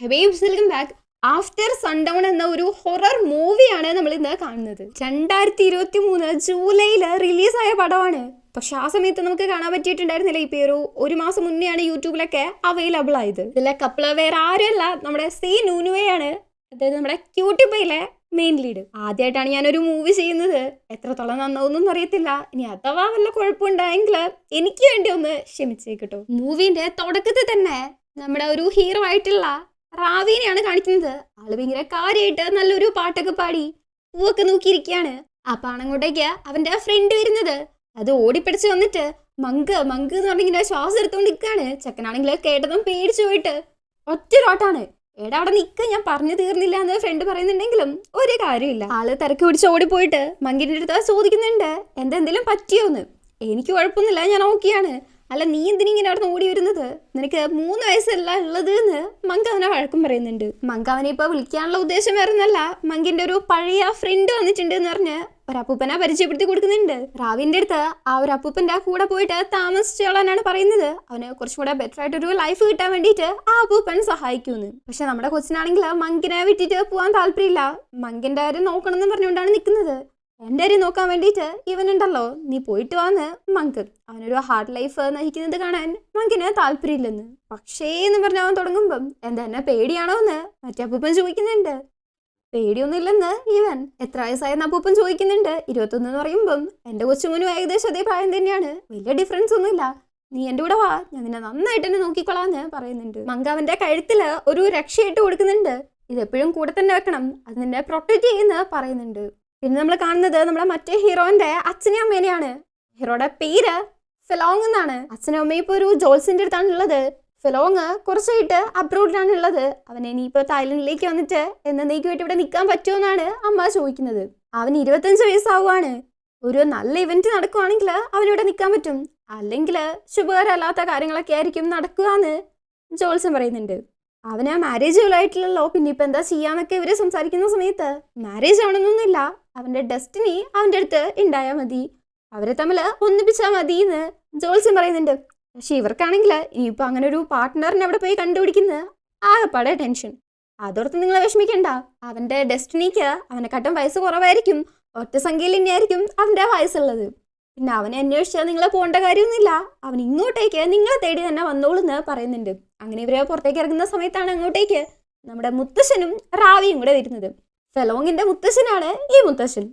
ഹബീബ്സ് welcome back. After sundown എന്ന ഒരു horror മൂവിയാണ് നമ്മൾ ഇന്ന് കാണുന്നത്. 2023 ജൂലൈയിൽ റിലീസായ പടമാണ്. പക്ഷെ ആ സമയത്ത് നമുക്ക് കാണാൻ പറ്റിയിട്ടുണ്ടായിരുന്നില്ല. ഈ പേര് ഒരു മാസം മുന്നെയാണ് യൂട്യൂബിലൊക്കെ അവൈലബിൾ ആയത്. ഇതിലെ കപ്പിള് വേറെ ആരുമല്ല, നമ്മുടെ സി നൂനുവയാണ്. അതായത് നമ്മുടെ ക്യൂട്ടിപ്പയിലെ മെയിൻ ലീഡ്. ആദ്യമായിട്ടാണ് ഞാനൊരു മൂവി ചെയ്യുന്നത്. എത്രത്തോളം നന്നാവുന്നൊന്നും അറിയത്തില്ല. ഇനി അഥവാ വല്ല കുഴപ്പമുണ്ടായെങ്കിൽ എനിക്ക് വേണ്ടി ഒന്ന് ക്ഷമിച്ചേക്കട്ടോ. മൂവിന്റെ തുടക്കത്തിൽ തന്നെ നമ്മുടെ ഒരു ഹീറോ ആയിട്ടുള്ള റാവീനെയാണ് കാണിക്കുന്നത്. ആള് ഭയങ്കര കാര്യമായിട്ട് നല്ലൊരു പാട്ടൊക്കെ പാടി പൂവൊക്കെ നോക്കിയിരിക്കുകയാണ്. അപ്പാണ് അങ്ങോട്ടേക്ക് അവന്റെ ഫ്രണ്ട് വരുന്നത്. അത് ഓടിപ്പിടിച്ച് വന്നിട്ട് മങ്ക് മങ്ക് എന്ന് പറഞ്ഞിങ്ങനെ ശ്വാസം എടുത്തോണ്ട് നിൽക്കാണ്. ചെക്കനാണെങ്കിൽ കേട്ടതും പേടിച്ചു പോയിട്ട് ഒറ്റൊരോട്ടാണ്. എടാ അവിടെ നിൽക്കുക, ഞാൻ പറഞ്ഞു തീർന്നില്ല എന്ന് ഫ്രണ്ട് പറയുന്നുണ്ടെങ്കിലും ഒരു കാര്യമില്ല. ആള് തിരക്ക് പിടിച്ച് ഓടിപ്പോയിട്ട് മങ്കിന്റെ അടുത്ത് ചോദിക്കുന്നുണ്ട്, എന്തെങ്കിലും പറ്റിയോന്ന്. എനിക്ക് കുഴപ്പമൊന്നുമില്ല, ഞാൻ ഓക്കെയാണ്. അല്ല, നീ എന്തിനിങ്ങനെ അവിടെ ഓടി വരുന്നത്? നിനക്ക് 3 വയസ്സല്ല ഉള്ളത് എന്ന് മങ്ക് അവനെ വഴക്കും പറയുന്നുണ്ട്. മങ്ക് അവനെ ഇപ്പൊ വിളിക്കാനുള്ള ഉദ്ദേശം വേറെ ഒന്നല്ല, മങ്കിന്റെ ഒരു പഴയ ഫ്രണ്ട് വന്നിട്ടുണ്ട് എന്ന് പറഞ്ഞ് ഒരപ്പൂപ്പനെ പരിചയപ്പെടുത്തി കൊടുക്കുന്നുണ്ട്. റാവിന്റെ അടുത്ത് ആ ഒരു അപ്പൂപ്പന്റെ കൂടെ പോയിട്ട് താമസിച്ചോളാനാണ് പറയുന്നത്. അവന് കുറച്ചും കൂടെ ബെറ്റർ ആയിട്ടൊരു ലൈഫ് കിട്ടാൻ വേണ്ടിയിട്ട് ആ അപ്പൂപ്പൻ സഹായിക്കുമെന്ന്. പക്ഷെ നമ്മുടെ കൊച്ചിനാണെങ്കിൽ മങ്കിനെ വിട്ടിട്ട് പോകാൻ താല്പര്യമില്ല. മങ്കിന്റെ കാര്യം നോക്കണം എന്ന് പറഞ്ഞുകൊണ്ടാണ് നിൽക്കുന്നത്. എൻ്റെ കാര്യം നോക്കാൻ വേണ്ടിയിട്ട് ഇവനുണ്ടല്ലോ, നീ പോയിട്ട് വാന്ന് മങ്ക്. അവനൊരു ഹാർഡ് ലൈഫ് നയിക്കുന്നത് കാണാൻ മങ്കിന് താല്പര്യമില്ലെന്ന്. പക്ഷേ എന്ന് പറഞ്ഞ് അവൻ തുടങ്ങുമ്പം എന്നെ പേടിയാണോ എന്ന് മറ്റേ അപ്പൂപ്പൻ ചോദിക്കുന്നുണ്ട്. പേടിയൊന്നുമില്ലെന്ന് ഇവൻ. എത്ര വയസ്സായെന്ന് അപ്പൂപ്പൻ ചോദിക്കുന്നുണ്ട്. 21 എന്ന് പറയുമ്പം എൻ്റെ കൊച്ചുമോനും ഏകദേശം അതേ പ്രായം തന്നെയാണ്. വലിയ ഡിഫറൻസ് ഒന്നുമില്ല. നീ എൻ്റെ കൂടെ വാ, ഞാൻ നിന്നെ നന്നായിട്ട് തന്നെ നോക്കിക്കൊള്ളാന്ന് പറയുന്നുണ്ട്. മങ്ക് അവൻ്റെ കഴുത്തില് ഒരു രക്ഷയിട്ട് കൊടുക്കുന്നുണ്ട്. ഇതെപ്പോഴും കൂടെ തന്നെ വെക്കണം, അത് നിന്നെ പ്രൊട്ടക്ട് ചെയ്യുന്ന പറയുന്നുണ്ട്. പിന്നെ നമ്മൾ കാണുന്നത് നമ്മുടെ മറ്റേ ഹീറോന്റെ അച്ഛനെയും അമ്മേനെയാണ്. ഹീറോയുടെ പേര് ഫെലോങ് എന്നാണ്. അച്ഛനും അമ്മയും ഇപ്പോൾ ഒരു ജോൾസിന്റെ അടുത്താണ് ഉള്ളത്. ഫെലോങ് കുറച്ചായിട്ട് അബ്രോഡിലാണ് ഉള്ളത്. അവൻ ഇനിയിപ്പോൾ തായ്ലൻഡിലേക്ക് വന്നിട്ട് എന്നേക്കുമായിട്ട് ഇവിടെ നിൽക്കാൻ പറ്റുമോ എന്നാണ് അമ്മ ചോദിക്കുന്നത്. അവൻ 25 വയസ്സാവുകയാണ്. ഒരു നല്ല ഇവന്റ് നടക്കുവാണെങ്കിൽ അവനിവിടെ നിൽക്കാൻ പറ്റും, അല്ലെങ്കിൽ ശുഭകരമല്ലാത്ത കാര്യങ്ങളൊക്കെ ആയിരിക്കും നടക്കുക എന്ന് ജോൾസൻ പറയുന്നുണ്ട്. അവന് മാരേജ് ആയിട്ടില്ലല്ലോ, പിന്നെ ഇപ്പം എന്താ ചെയ്യാന്നൊക്കെ ഇവര് സംസാരിക്കുന്ന സമയത്ത് മാരേജ് ആണെന്നൊന്നുമില്ല, അവന്റെ ഡെസ്റ്റിനി അവന്റെ അടുത്ത് ഉണ്ടായാൽ മതി, അവരെ തമ്മിൽ ഒന്നിപ്പിച്ചാൽ മതി എന്ന് ജോൾസൻ പറയുന്നുണ്ട്. പക്ഷെ ഇവർക്കാണെങ്കിൽ ഇനിയിപ്പോൾ അങ്ങനെ ഒരു പാർട്ട്ണറിനെ അവിടെ പോയി കണ്ടുപിടിക്കുന്നത് ആകെപ്പാടെ ടെൻഷൻ. അതോർത്ത് നിങ്ങൾ വിഷമിക്കണ്ട. അവന്റെ ഡെസ്റ്റിനിക്ക് അവനെക്കാട്ടും വയസ്സ് കുറവായിരിക്കും. ഒറ്റ സംഖ്യയിൽ തന്നെയായിരിക്കും അവന്റെ വയസ്സുള്ളത്. പിന്നെ അവനെ അന്വേഷിച്ചാൽ നിങ്ങളെ പോകേണ്ട കാര്യമൊന്നുമില്ല, അവൻ ഇങ്ങോട്ടേക്ക് നിങ്ങളെ തേടി തന്നെ വന്നോളൂന്ന് പറയുന്നുണ്ട്. അങ്ങനെ ഇവരെ പുറത്തേക്ക് ഇറങ്ങുന്ന സമയത്താണ് അങ്ങോട്ടേക്ക് നമ്മുടെ മുത്തശ്ശനും റാവിയും കൂടെ വരുന്നത്. ഫെലോങ്ങിന്റെ മുത്തശ്ശനാണ് ഈ മുത്തശ്ശൻ.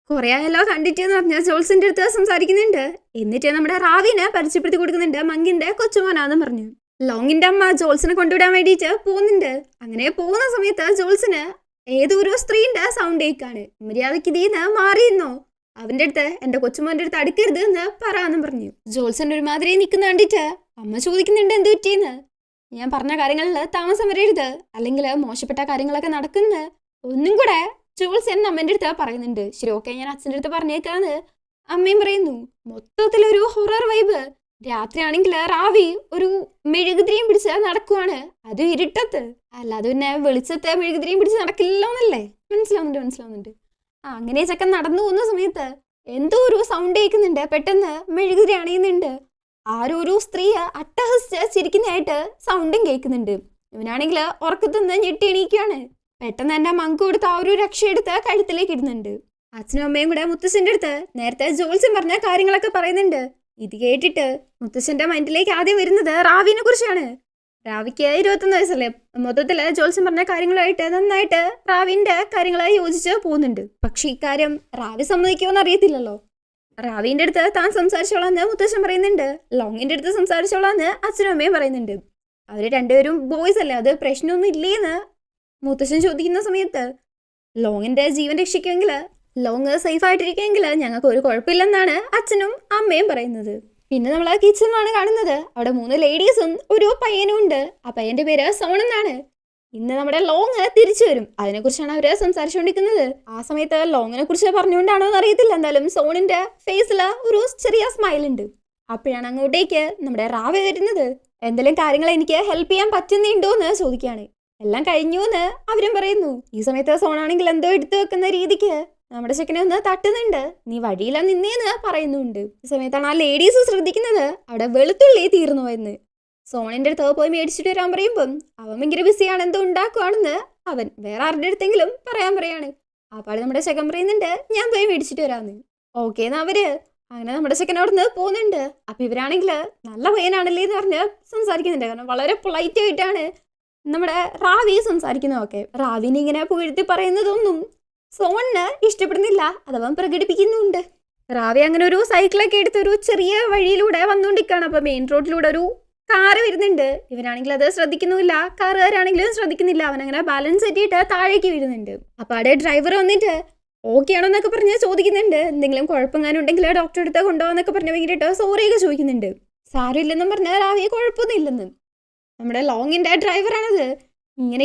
കുറെ ആയല്ലോ കണ്ടിട്ട് എന്ന് പറഞ്ഞാൽ ജോൾസിന്റെ അടുത്ത് സംസാരിക്കുന്നുണ്ട്. എന്നിട്ട് നമ്മുടെ റാവിനെ പരിചയപ്പെടുത്തി കൊടുക്കുന്നുണ്ട്. മങ്കിന്റെ കൊച്ചുമോനാന്ന് പറഞ്ഞു. ലോങ്ങിന്റെ അമ്മ ജോൾസിനെ കൊണ്ടുവിടാൻ വേണ്ടിയിട്ട് പോകുന്നുണ്ട്. അങ്ങനെ പോകുന്ന സമയത്ത് ജോൾസിന് ഏതൊരു സ്ത്രീന്റെ സൗണ്ട് കേൾക്കാണ്. മര്യാദയ്ക്ക് ഇതിന്ന് മാറിയെന്നോ, അവന്റെ അടുത്ത് എന്റെ കൊച്ചുമോന്റെ അടുത്ത് അടുക്കരുത് എന്ന് പറയാന്നും പറഞ്ഞു. ജോൾസൻ ഒരുമാതിരി നിൽക്കുന്ന കണ്ടിട്ട് അമ്മ ചോദിക്കുന്നുണ്ട് എന്ത് പറ്റിയെന്ന്. ഞാൻ പറഞ്ഞ കാര്യങ്ങളിൽ താമസം വരരുത്, അല്ലെങ്കിൽ മോശപ്പെട്ട കാര്യങ്ങളൊക്കെ നടക്കുന്ന ഒന്നും കൂടെ ജോൾസൻ അമ്മേന്റെ അടുത്ത് പറയുന്നുണ്ട്. ശരി, ഓക്കെ, ഞാൻ അച്ഛൻ്റെ അടുത്ത് പറഞ്ഞേക്കാന്ന് അമ്മയും പറയുന്നു. മൊത്തത്തിലൊരു ഹൊറർ വൈബ്. രാത്രിയാണെങ്കിൽ റാവി ഒരു മെഴുകുതിരിയും പിടിച്ച് നടക്കുവാണ്, അത് ഇരുട്ടത്ത്. അല്ലാതെ പിന്നെ വെളിച്ചത്തെ മെഴുകുതിരിയും പിടിച്ച് നടക്കില്ലല്ലോ എന്നല്ലേ. മനസ്സിലാവുന്നുണ്ട്. അങ്ങനെ ചെക്കൻ നടന്നു പോകുന്ന സമയത്ത് എന്തോ ഒരു സൗണ്ട് കേൾക്കുന്നുണ്ട്. പെട്ടെന്ന് മെഴുകുതിരി അണയുന്നുണ്ട്. ആരോ ഒരു സ്ത്രീ അട്ടഹസിച്ച് ചിരിക്കുന്നതായിട്ട് സൗണ്ടും കേൾക്കുന്നുണ്ട്. ഇവനാണെങ്കിൽ ഉറക്കത്തുനിന്ന് ഞെട്ടി എണീക്കുകയാണ്. പെട്ടെന്ന് തന്നെ മങ്ക് കൊടുത്ത് ആ ഒരു രക്ഷയെടുത്ത് കഴുത്തിലേക്ക് ഇടുന്നുണ്ട്. അച്ഛനും അമ്മയും കൂടെ മുത്തശ്ശന്റെ അടുത്ത് നേരത്തെ ജോൾസൻ പറഞ്ഞ കാര്യങ്ങളൊക്കെ പറയുന്നുണ്ട്. ഇത് കേട്ടിട്ട് മുത്തശ്ശന്റെ മൈൻഡിലേക്ക് ആദ്യം വരുന്നത് റാവിനെ കുറിച്ചാണ്. റാവിക്ക് 21 വയസ്സല്ലേ. മൊത്തത്തില് ജോൾസൻ പറഞ്ഞ കാര്യങ്ങളുമായിട്ട് നന്നായിട്ട് റാവിന്റെ കാര്യങ്ങളെ യോജിച്ച് പോകുന്നുണ്ട്. പക്ഷെ ഇക്കാര്യം റാവി സമ്മതിക്കുമോന്ന് അറിയത്തില്ലല്ലോ. റാവിന്റെ അടുത്ത് താൻ സംസാരിച്ചോളാന്ന് മുത്തശ്ശൻ പറയുന്നുണ്ട്. ലോങ്ങിന്റെ അടുത്ത് സംസാരിച്ചോളാന്ന് അച്ഛനും അമ്മയും പറയുന്നുണ്ട്. അവര് രണ്ടുപേരും ബോയ്സ് അല്ലേ, അത് പ്രശ്നമൊന്നും ഇല്ലേന്ന് മുത്തശ്ശൻ ചോദിക്കുന്ന സമയത്ത് ലോങ്ങിന്റെ ജീവൻ രക്ഷിക്കുമെങ്കിൽ, ലോങ് സേഫ് ആയിട്ടിരിക്കുമെങ്കിൽ ഞങ്ങൾക്ക് ഒരു കുഴപ്പമില്ലെന്നാണ് അച്ഛനും അമ്മയും പറയുന്നത്. പിന്നെ നമ്മൾ ആ കിച്ചണിലാണ് കാണുന്നത്. അവിടെ 3 ലേഡീസും ഒരു പയ്യനും ഉണ്ട്. ആ പയ്യന്റെ പേര് സോൺ എന്നാണ്. ഇന്ന് നമ്മുടെ ലോങ് തിരിച്ചു വരും, അതിനെക്കുറിച്ചാണ് അവര് സംസാരിച്ചുകൊണ്ടിരിക്കുന്നത്. ആ സമയത്ത് ലോങ്ങിനെ കുറിച്ച് പറഞ്ഞുകൊണ്ടാണോ എന്ന് അറിയത്തില്ല, എന്തായാലും സോണിന്റെ ഫേസില് ഒരു ചെറിയ സ്മൈൽ ഉണ്ട്. അപ്പോഴാണ് അങ്ങോട്ടേക്ക് നമ്മുടെ റാവി വരുന്നത്. എന്തെങ്കിലും കാര്യങ്ങൾ എനിക്ക് ഹെൽപ്പ് ചെയ്യാൻ പറ്റുന്നുണ്ടോ എന്ന് ചോദിക്കുകയാണ്. എല്ലാം കഴിഞ്ഞു എന്ന് അവരും പറയുന്നു. ഈ സമയത്ത് സോണാണെങ്കിൽ എന്തോ എടുത്തു വെക്കുന്ന രീതിക്ക് നമ്മുടെ ചെക്കനെ ഒന്ന് തട്ടുന്നുണ്ട്. നീ വഴിയില്ല നിന്നേന്ന് പറയുന്നുണ്ട്. ഈ സമയത്താണ് ആ ലേഡീസ് ശ്രദ്ധിക്കുന്നത് അവിടെ വെളുത്തുള്ളി തീർന്നു എന്ന്. സോണിന്റെ അടുത്ത് പോയി മേടിച്ചിട്ട് വരാൻ പറയുമ്പം അവൻ ഭയങ്കര ബിസിയാണ്, എന്തോ ഉണ്ടാക്കുവാണെന്ന് അവൻ വേറെ ആരുടെ അടുത്തെങ്കിലും പറയാൻ പറയാണ്. ആ പാട് നമ്മുടെ ചെക്കൻ പറയുന്നുണ്ട് ഞാൻ പോയി മേടിച്ചിട്ട് വരാന്ന്. ഓക്കേന്ന് അവര് അങ്ങനെ നമ്മുടെ ചെക്കൻ അവിടെ നിന്ന് പോകുന്നുണ്ട്. അപ്പൊ ഇവരാണെങ്കിൽ നല്ല പയ്യനാണല്ലേ എന്ന് പറഞ്ഞ് സംസാരിക്കുന്നുണ്ട്. കാരണം വളരെ പൊളൈറ്റ് ആയിട്ടാണ് നമ്മുടെ റാവി സംസാരിക്കുന്നതൊക്കെ. റാവിനെ ഇങ്ങനെ പുകഴ്ത്തി പറയുന്നതൊന്നും സോണിന് ഇഷ്ടപ്പെടുന്നില്ല, അതവൻ പ്രകടിപ്പിക്കുന്നുണ്ട്. റാവി അങ്ങനെ ഒരു സൈക്കിളൊക്കെ എടുത്ത് ഒരു ചെറിയ വഴിയിലൂടെ വന്നുകൊണ്ടിരിക്കുകയാണ്. അപ്പൊ മെയിൻ റോഡിലൂടെ ഒരു കാറ് വരുന്നുണ്ട്. ഇവനാണെങ്കിൽ അത് ശ്രദ്ധിക്കുന്നില്ല, കാറുകാരാണെങ്കിലും ശ്രദ്ധിക്കുന്നില്ല. അവനങ്ങനെ ബാലൻസ് തെറ്റിയിട്ട് താഴേക്ക് വീഴുന്നുണ്ട്. അപ്പൊ അവിടെ ഡ്രൈവർ വന്നിട്ട് ഓക്കെ ആണോ എന്നൊക്കെ പറഞ്ഞ് ചോദിക്കുന്നുണ്ട്. എന്തെങ്കിലും കുഴപ്പമെങ്ങാനും ഉണ്ടെങ്കിൽ ഡോക്ടറെ അടുത്ത് കൊണ്ടുപോകാന്നൊക്കെ പറഞ്ഞ് വേണ്ടിയിട്ട് സോറിയൊക്കെ ചോദിക്കുന്നുണ്ട്. സാരമില്ലെന്നും പറഞ്ഞാൽ റാവിയെ കുഴപ്പമൊന്നും ഇല്ലെന്ന്. നമ്മുടെ ലോങ്ങിന്റെ ഡ്രൈവറാണത്.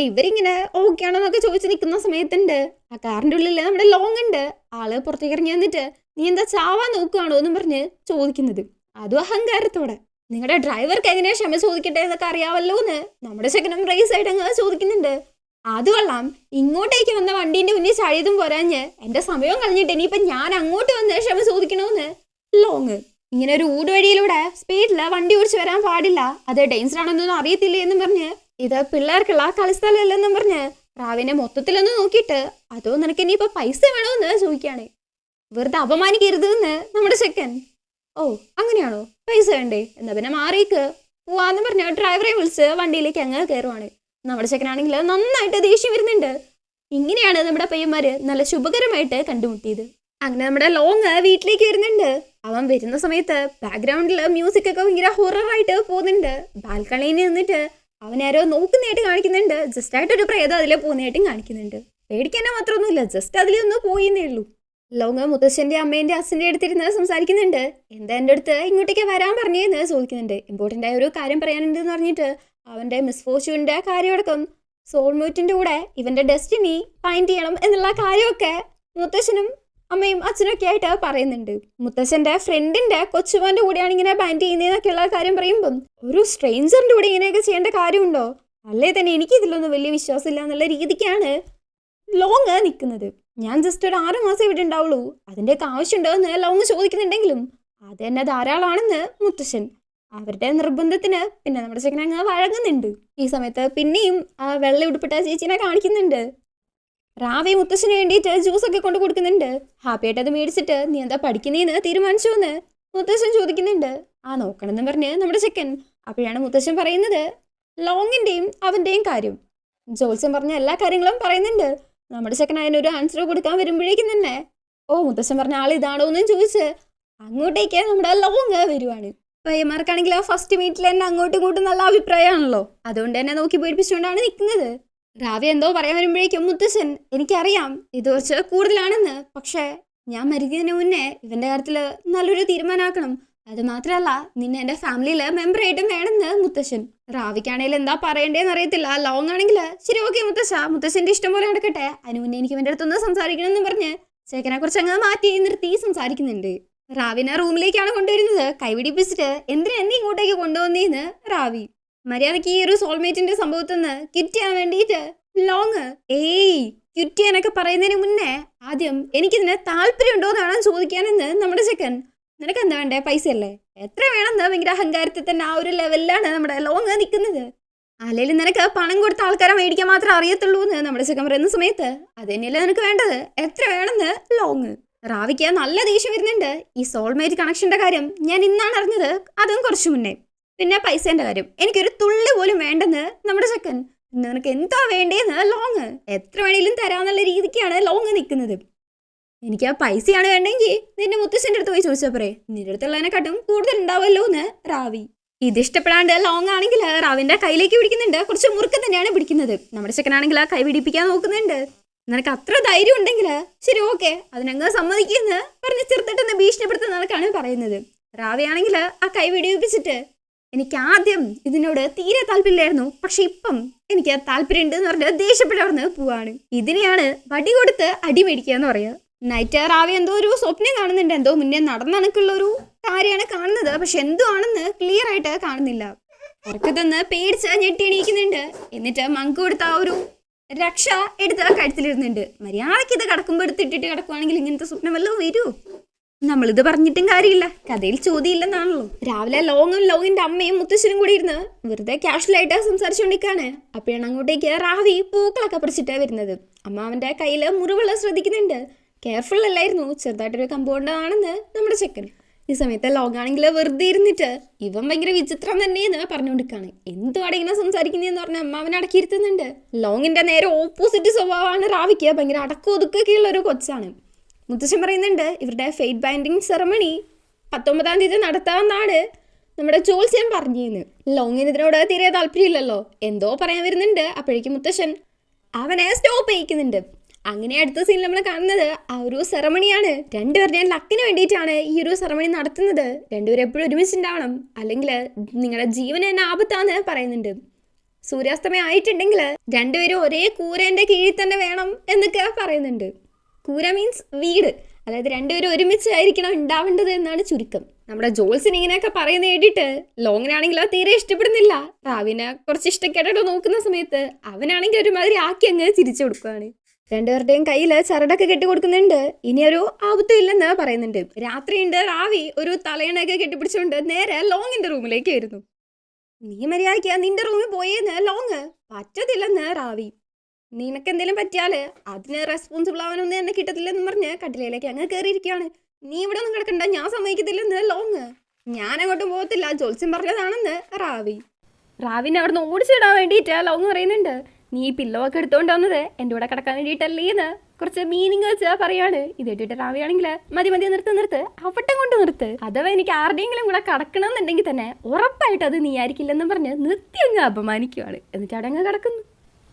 ഇവരിങ്ങനെ ഓക്കെ ആണോ എന്നൊക്കെ ചോദിച്ച് നിൽക്കുന്ന സമയത്തുണ്ട് ആ കാറിന്റെ ഉള്ളിൽ നമ്മുടെ ലോങ് ഉണ്ട്. ആള് പുറത്തേക്ക് ഇറങ്ങി വന്നിട്ട് നീ എന്താ ചാവാൻ നോക്കുകയാണോ എന്നും പറഞ്ഞ് ചോദിക്കുന്നത്. അതും അഹങ്കാരത്തോടെ. നിങ്ങളുടെ ഡ്രൈവർക്ക് എങ്ങനെയാ ക്ഷമ ചോദിക്കട്ടെ എന്നൊക്കെ അറിയാവല്ലോ എന്ന് നമ്മുടെ ചെക്കനും റേസ് ആയിട്ട് അങ്ങ് ചോദിക്കുന്നുണ്ട്. അത് കൊള്ളാം, ഇങ്ങോട്ടേക്ക് വന്ന വണ്ടീന്റെ മുന്നിൽ ചഴിയതും പോരാഞ്ഞ് എന്റെ സമയം കളഞ്ഞിട്ട് ഇനിയിപ്പൊ ഞാൻ അങ്ങോട്ട് വന്ന് ക്ഷമ ചോദിക്കണോന്ന് ലോങ്. ഇങ്ങനെ ഒരു ഊടുവഴിയിലൂടെ സ്പീഡില് വണ്ടി ഓടിച്ച് വരാൻ പാടില്ല, അത് ഡേഞ്ചർ ആണെന്നൊന്നും അറിയത്തില്ലേ എന്നും പറഞ്ഞ് ഇത് പിള്ളേർക്കുള്ള കളിസ്ഥലമല്ലെന്നും പറഞ്ഞ് റാവിനെ മൊത്തത്തിലൊന്ന് നോക്കിയിട്ട് അതോ നിനക്ക് ഇനിയിപ്പൊ പൈസ വേണോന്ന് ചോദിക്കാണ്. വെറുതെ അപമാനിക്കരുത് എന്ന് നമ്മുടെ ചെക്കൻ. ഓ അങ്ങനെയാണോ, പൈസ വേണ്ടേ, എന്നാ പിന്നെ മാറിക്ക് പോവാന്ന് പറഞ്ഞ ഡ്രൈവറെ വിളിച്ച് വണ്ടിയിലേക്ക് അങ്ങ് കയറുവാണ്. നമ്മുടെ ചെക്കനാണെങ്കിൽ നന്നായിട്ട് ദേഷ്യം വരുന്നുണ്ട്. ഇങ്ങനെയാണ് നമ്മുടെ പയ്യന്മാര് നല്ല ശുഭകരമായിട്ട് കണ്ടുമുട്ടിയത്. അങ്ങനെ നമ്മുടെ ലോങ് വീട്ടിലേക്ക് വരുന്നുണ്ട്. അവൻ വരുന്ന സമയത്ത് ബാക്ക്ഗ്രൗണ്ടിൽ മ്യൂസിക് ഒക്കെ ഭയങ്കര ഹൊററായിട്ട് പോകുന്നുണ്ട്. ബാൽക്കണിയിൽ നിന്നിട്ട് അവനാരോ നോക്കുന്നതായിട്ട് കാണിക്കുന്നുണ്ട്. ജസ്റ്റ് ആയിട്ടൊരു പ്രേതം അതിലെ പോകുന്നതായിട്ടും കാണിക്കുന്നുണ്ട്. പേടിക്കാനോ മാത്രമൊന്നുമില്ല, ജസ്റ്റ് അതിലൊന്ന് പോയിന്നേ ഉള്ളൂ. ലോങ് മുത്തശ്ശന്റെ അമ്മേന്റെ അച്ഛൻ്റെ അടുത്തിരുന്ന് സംസാരിക്കുന്നുണ്ട്. എന്താ എൻ്റെ അടുത്ത് ഇങ്ങോട്ടേക്ക് വരാൻ പറഞ്ഞേന്ന് ചോദിക്കുന്നുണ്ട്. ഇമ്പോർട്ടൻ്റ് ആയ ഒരു കാര്യം പറയാനുണ്ട് എന്ന് പറഞ്ഞിട്ട് അവന്റെ മിസ്ഫോർച്യൂണിന്റെ കാര്യമടക്കം സോൾമേറ്റിന്റെ കൂടെ ഇവന്റെ ഡെസ്റ്റിനി ഫൈൻഡ് ചെയ്യണം എന്നുള്ള കാര്യമൊക്കെ മുത്തശ്ശനും അമ്മയും അച്ഛനും ഒക്കെ ആയിട്ട് പറയുന്നുണ്ട്. മുത്തശ്ശന്റെ ഫ്രണ്ടിന്റെ കൊച്ചുമോന്റെ കൂടെയാണ് ഇങ്ങനെ ബാൻഡ് ചെയ്യുന്നതെന്നൊക്കെയുള്ള കാര്യം പറയുമ്പം ഒരു സ്ട്രേഞ്ചറിന്റെ കൂടെ ഇങ്ങനെയൊക്കെ ചെയ്യേണ്ട കാര്യമുണ്ടോ, അല്ലേ തന്നെ എനിക്ക് ഇതിലൊന്നും വലിയ വിശ്വാസമില്ല എന്നുള്ള രീതിക്കാണ് ലോങ് നിൽക്കുന്നത്. ഞാൻ ജസ്റ്റ് ഒരു 6 മാസം ഇവിടെ ഉണ്ടാവുള്ളൂ, അതിൻ്റെയൊക്കെ ആവശ്യമുണ്ടോ എന്ന് ലോങ് ചോദിക്കുന്നുണ്ടെങ്കിലും അത് തന്നെ ധാരാളമാണെന്ന് മുത്തശ്ശൻ അവരുടെ നിർബന്ധത്തിന് പിന്നെ നമ്മുടെ ചെക്കൻ അങ്ങ് വഴങ്ങുന്നുണ്ട്. ഈ സമയത്ത് പിന്നെയും ആ വെള്ള ഉടുപ്പിട്ട ചേച്ചീനെ കാണിക്കുന്നുണ്ട്. റാവി മുത്തശ്ശന് വേണ്ടിയിട്ട് ജ്യൂസൊക്കെ കൊണ്ട് കൊടുക്കുന്നുണ്ട്. ഹാപ്പി ആയിട്ട് അത് മേടിച്ചിട്ട് നീ എന്താ പഠിക്കുന്നേന്ന് തീരുമാനിച്ചു എന്ന് മുത്തശ്ശൻ ചോദിക്കുന്നുണ്ട്. ആ നോക്കണമെന്ന് പറഞ്ഞ് നമ്മുടെ ചെക്കൻ. അപ്പോഴാണ് മുത്തശ്ശൻ പറയുന്നത് ലോങ്ങിന്റെയും അവന്റെയും കാര്യം. ജോത്സ്യം പറഞ്ഞ എല്ലാ കാര്യങ്ങളും പറയുന്നുണ്ട്. നമ്മുടെ ചെക്കൻ അതിനൊരു ആൻസർ കൊടുക്കാൻ വരുമ്പോഴേക്കും തന്നെ ഓ മുത്തശ്ശൻ പറഞ്ഞ ആൾ ഇതാണോ എന്നും ചോദിച്ച് അങ്ങോട്ടേക്ക് നമ്മുടെ ലോങ് വരുവാണ്. പയ്യന്മാർക്കാണെങ്കിൽ ആ ഫസ്റ്റ് മീറ്റിൽ തന്നെ അങ്ങോട്ടും ഇങ്ങോട്ടും നല്ല അഭിപ്രായമാണല്ലോ, അതുകൊണ്ട് തന്നെ നോക്കി പേടിപ്പിച്ചുകൊണ്ടാണ് നിൽക്കുന്നത്. റാവി എന്തോ പറയാൻ വരുമ്പോഴേക്കും മുത്തശ്ശൻ എനിക്കറിയാം ഇത് കുറച്ച് കൂടുതലാണെന്ന്, പക്ഷേ ഞാൻ മരിക്കുന്നതിന് മുന്നേ ഇവന്റെ കാര്യത്തിൽ നല്ലൊരു തീരുമാനമാക്കണം, അത് മാത്രമല്ല നിന്നെ എൻ്റെ ഫാമിലിയിലെ മെമ്പറായിട്ടും വേണമെന്ന് മുത്തശ്ശൻ. റാവിക്കാണെങ്കിൽ എന്താ പറയണ്ടേന്ന് അറിയത്തില്ല. ലോങ് ആണെങ്കിൽ ശരി ഓക്കെ മുത്തശ്ശന്റെ ഇഷ്ടം പോലെ നടക്കട്ടെ, അതിന് മുന്നേ എനിക്ക് ഇവന്റെ അടുത്തൊന്ന് സംസാരിക്കണം എന്ന് പറഞ്ഞ് ചേക്കനെ കുറിച്ച് അങ്ങ് മാറ്റി നിർത്തി സംസാരിക്കുന്നുണ്ട്. റാവിനെ റൂമിലേക്കാണ് കൊണ്ടുവരുന്നത്. കൈപിടിപ്പിച്ചിട്ട് എന്തിനാ എന്നെ ഇങ്ങോട്ടേക്ക് കൊണ്ടുവന്നേന്ന് റാവി. മര്യാദക്ക് ഈ ഒരു സോൾമേറ്റിന്റെ സംഭവത്തിൽ നിന്ന് ക്വിറ്റ് ചെയ്യാൻ വേണ്ടിയിട്ട് ലോങ് ക്വിറ്റ് ചെയ്യാനൊക്കെ പറയുന്നതിന് മുന്നേ ആദ്യം എനിക്കിതിന് താല്പര്യം ഉണ്ടോ എന്ന് വേണം ചോദിക്കാനെന്ന് നമ്മുടെ ചെക്കൻ. നിനക്ക് എന്താ വേണ്ടേ, പൈസ അല്ലേ, എത്ര വേണമെന്ന് ഭയങ്കര അഹങ്കാരത്തിൽ തന്നെ ആ ഒരു ലെവലിലാണ് നമ്മുടെ ലോങ് നിൽക്കുന്നത്. അല്ലെങ്കിൽ നിനക്ക് പണം കൊടുത്ത ആൾക്കാരെ മേടിക്കാൻ മാത്രമേ അറിയത്തുള്ളൂ എന്ന് നമ്മുടെ ചെക്കൻ പറയുന്ന സമയത്ത് അത് തന്നെയല്ലേ നിനക്ക് വേണ്ടത്, എത്ര വേണമെന്ന് ലോങ്. റാവിക്ക് നല്ല ദേഷ്യം വരുന്നുണ്ട്. ഈ സോൾമേറ്റ് കണക്ഷന്റെ കാര്യം ഞാൻ ഇന്നാണ് അറിഞ്ഞത്, അതും കുറച്ചു മുന്നേ. പിന്നെ പൈസേന്റെ കാര്യം എനിക്കൊരു തുള്ളി പോലും വേണ്ടെന്ന് നമ്മുടെ ചെക്കൻ. നിനക്ക് എന്താ വേണ്ടേന്ന് ലോങ്. എത്ര വേണേലും തരാന്നുള്ള രീതിക്കാണ് ലോങ് നിൽക്കുന്നത്. എനിക്ക് ആ പൈസയാണ് വേണ്ടെങ്കിൽ നിന്റെ മുത്തശ്ശൻ്റെ അടുത്ത് പോയി ചോദിച്ചാൽ പറയേ, നിന്റെ അടുത്തുള്ളതിനെക്കാട്ടും കൂടുതൽ ഉണ്ടാവുമല്ലോ എന്ന് റാവി. ഇതിഷ്ടപ്പെടാണ്ട് ലോങ് ആണെങ്കിൽ റാവിന്റെ കയ്യിലേക്ക് പിടിക്കുന്നുണ്ട്. കുറച്ച് മുറുക്കം തന്നെയാണ് പിടിക്കുന്നത്. നമ്മുടെ ചെക്കനാണെങ്കിൽ ആ കൈ പിടിപ്പിക്കാൻ നോക്കുന്നുണ്ട്. നിനക്ക് അത്ര ധൈര്യം ഉണ്ടെങ്കിൽ ശരി ഓക്കെ അതിനങ്ങ് സമ്മതിക്കുമെന്ന് പറഞ്ഞ് ചെറുത്തിട്ടൊന്ന് ഭീഷണിപ്പെടുത്തുന്ന നടക്കാണ് പറയുന്നത്. റാവിയാണെങ്കിൽ ആ കൈ പിടിപ്പിച്ചിട്ട് എനിക്ക് ആദ്യം ഇതിനോട് തീരെ താല്പര്യമില്ലായിരുന്നു, പക്ഷെ ഇപ്പം എനിക്ക് താല്പര്യമുണ്ട് എന്ന് പറഞ്ഞ് ദേഷ്യപ്പെട്ടവർന്ന് പോവാണ്. ഇതിനെയാണ് വടി കൊടുത്ത് അടി മേടിക്കുക എന്ന് പറയുക. നൈറ്റ് റാവി എന്തോ ഒരു സ്വപ്നം കാണുന്നുണ്ട്. എന്തോ മുന്നേ നടന്നണക്കുള്ള ഒരു കാര്യമാണ് കാണുന്നത്, പക്ഷെ എന്തോ ആണെന്ന് ക്ലിയർ ആയിട്ട് കാണുന്നില്ല. ഉറക്കത്തൊന്ന് പേടിച്ച് ഞെട്ടി എണീക്കുന്നുണ്ട്. എന്നിട്ട് മങ്ക് കൊടുത്ത ആ ഒരു രക്ഷ എടുത്ത് കഴുത്തിലിരുന്നുണ്ട്. മര്യാദയ്ക്ക് ഇത് കിടക്കുമ്പോൾ എടുത്തിട്ടിട്ട് കിടക്കുവാണെങ്കിൽ ഇങ്ങനത്തെ സ്വപ്നം വല്ലതും വരൂ. നമ്മളിത് പറഞ്ഞിട്ടും കാര്യമില്ല, കഥയിൽ ചോദ്യമില്ലെന്നാണല്ലോ. രാവിലെ ലോങ്ങും ലോങ്ങിന്റെ അമ്മയും മുത്തശ്ശനും കൂടി ഇരുന്ന് വെറുതെ കാഷ്വലായിട്ട് സംസാരിച്ചുകൊണ്ടിരിക്കാണ്. അപ്പോഴാണ് അങ്ങോട്ടേക്ക് റാവി പൂക്കളൊക്കെ പറിച്ചിട്ടാ വരുന്നത്. അമ്മ അവന്റെ കയ്യില് മുറിവുള്ള ശ്രദ്ധിക്കുന്നുണ്ട്. കെയർഫുൾ അല്ലായിരുന്നു, ചെറുതായിട്ടൊരു കമ്പൗണ്ട് ആണെന്ന് നമ്മുടെ ചെക്കൻ. ഈ സമയത്ത് ലോങ് ആണെങ്കിൽ വെറുതെ ഇരുന്നിട്ട് ഇവൻ ഭയങ്കര വിചിത്രം തന്നെയെന്ന് പറഞ്ഞുകൊണ്ടിരിക്കാണ്. എന്തുവാടെ ഇങ്ങനെ സംസാരിക്കുന്നതെന്ന് പറഞ്ഞ അമ്മ അവനെ അടക്കിയിരുത്തുന്നുണ്ട്. ലോങ്ങിന്റെ നേരെ ഓപ്പോസിറ്റ് സ്വഭാവമാണ് റാവിക്ക്. ഭയങ്കര അടക്കം ഒതുക്കൊക്കെ ഉള്ള ഒരു കൊച്ചാണ്. മുത്തശ്ശൻ പറയുന്നുണ്ട് ഇവരുടെ ഫെയ്റ്റ് ബൈൻഡിങ് സെറമണി 19-ാം തീയതി നടത്താമെന്നാണ് നമ്മുടെ ജോത്സ്യൻ പറഞ്ഞിരുന്നു. ലോങ്ങിന് ഇതിനോട് തീരെ താല്പര്യമില്ലല്ലോ, എന്തോ പറയാൻ വരുന്നുണ്ട്. അപ്പോഴേക്കും മുത്തശ്ശൻ അവനെ സ്റ്റോപ്പ് ചെയ്യിക്കുന്നുണ്ട്. അങ്ങനെ അടുത്ത സീനിൽ നമ്മൾ കാണുന്നത് ആ ഒരു സെറമണിയാണ്. രണ്ടുപേരുടെയും ലക്കിന് വേണ്ടിയിട്ടാണ് ഈ ഒരു സെറമണി നടത്തുന്നത്. രണ്ടുപേരും എപ്പോഴും ഒരുമിച്ചുണ്ടാവണം, അല്ലെങ്കിൽ നിങ്ങളുടെ ജീവന് തന്നെ ആപത്താന്ന് പറയുന്നുണ്ട്. സൂര്യാസ്തമയം ആയിട്ടുണ്ടെങ്കിൽ രണ്ടുപേരും ഒരേ കൂരേന്റെ കീഴിൽ തന്നെ വേണം എന്നൊക്കെ പറയുന്നുണ്ട്. കൂര മീൻസ് വീട്, അതായത് രണ്ടുപേരും ഒരുമിച്ചായിരിക്കണം ഉണ്ടാവേണ്ടത് എന്നാണ് ചുരുക്കം. നമ്മുടെ ജോൾസിന് ഇങ്ങനെയൊക്കെ പറയുന്ന കേട്ടിട്ട് ലോങ്ങിനാണെങ്കിലോ തീരെ ഇഷ്ടപ്പെടുന്നില്ല. റാവിനെ കുറച്ച് ഇഷ്ടക്കേട്ടോ നോക്കുന്ന സമയത്ത് അവനാണെങ്കിൽ ഒരുമാതിരി ആക്കി അങ്ങ് തിരിച്ചു കൊടുക്കുകയാണ്. രണ്ടുപേരുടെയും കയ്യിൽ ചരടൊക്കെ കെട്ടിക്കൊടുക്കുന്നുണ്ട്. ഇനിയൊരു ആപത്തും ഇല്ലെന്ന് പറയുന്നുണ്ട്. രാത്രിയുണ്ട്. റാവി ഒരു തലയണയൊക്കെ കെട്ടിപ്പിടിച്ചുകൊണ്ട് നേരെ ലോങ്ങിന്റെ റൂമിലേക്ക് വരുന്നു. നീ മര്യാദയ്ക്ക് നിന്റെ റൂമിൽ പോയേന്ന് ലോങ്. പറ്റത്തില്ലെന്ന് റാവി. നിനക്കെന്തെങ്കിലും പറ്റിയാല് അതിന് റെസ്പോൺസിബിൾ ആവാനൊന്നും എന്നെ കിട്ടത്തില്ലെന്ന് പറഞ്ഞ് കട്ടിലേക്ക് അങ്ങ് കയറിയിരിക്കുകയാണ്. നീ ഇവിടെ ഒന്നും കിടക്കണ്ട, ഞാൻ സമ്മതിക്കത്തില്ലെന്ന് ലോങ്. ഞാൻ അങ്ങോട്ടും പോകത്തില്ല, ജോത്സ്യം പറഞ്ഞതാണെന്ന് റാവി. റാവിനെ അവിടെ നിന്ന് ഓടിച്ചിടാൻ വേണ്ടിയിട്ട് ലോങ് പറയുന്നുണ്ട്. നീ പില്ലോ ഒക്കെ എടുത്തോണ്ട് വന്നത് എൻ്റെ കൂടെ കിടക്കാൻ വേണ്ടിയിട്ടല്ലേ എന്ന് കുറച്ച് മീനിങ് വെച്ചാൽ പറയാണ്. ഇത് കേട്ടിട്ട് റാവിയാണെങ്കിൽ മതി നിർത്ത് അവിടെ കൊണ്ട് നിർത്ത്. അഥവാ എനിക്ക് ആരുടെയെങ്കിലും കൂടെ കിടക്കണം എന്നുണ്ടെങ്കിൽ തന്നെ ഉറപ്പായിട്ട് അത് നീ ആയിരിക്കില്ലെന്നും പറഞ്ഞ് നിർത്തി അങ്ങ് അപമാനിക്കുവാണ്. എന്നിട്ട് അവിടെ അങ്ങ് കിടക്കുന്നു.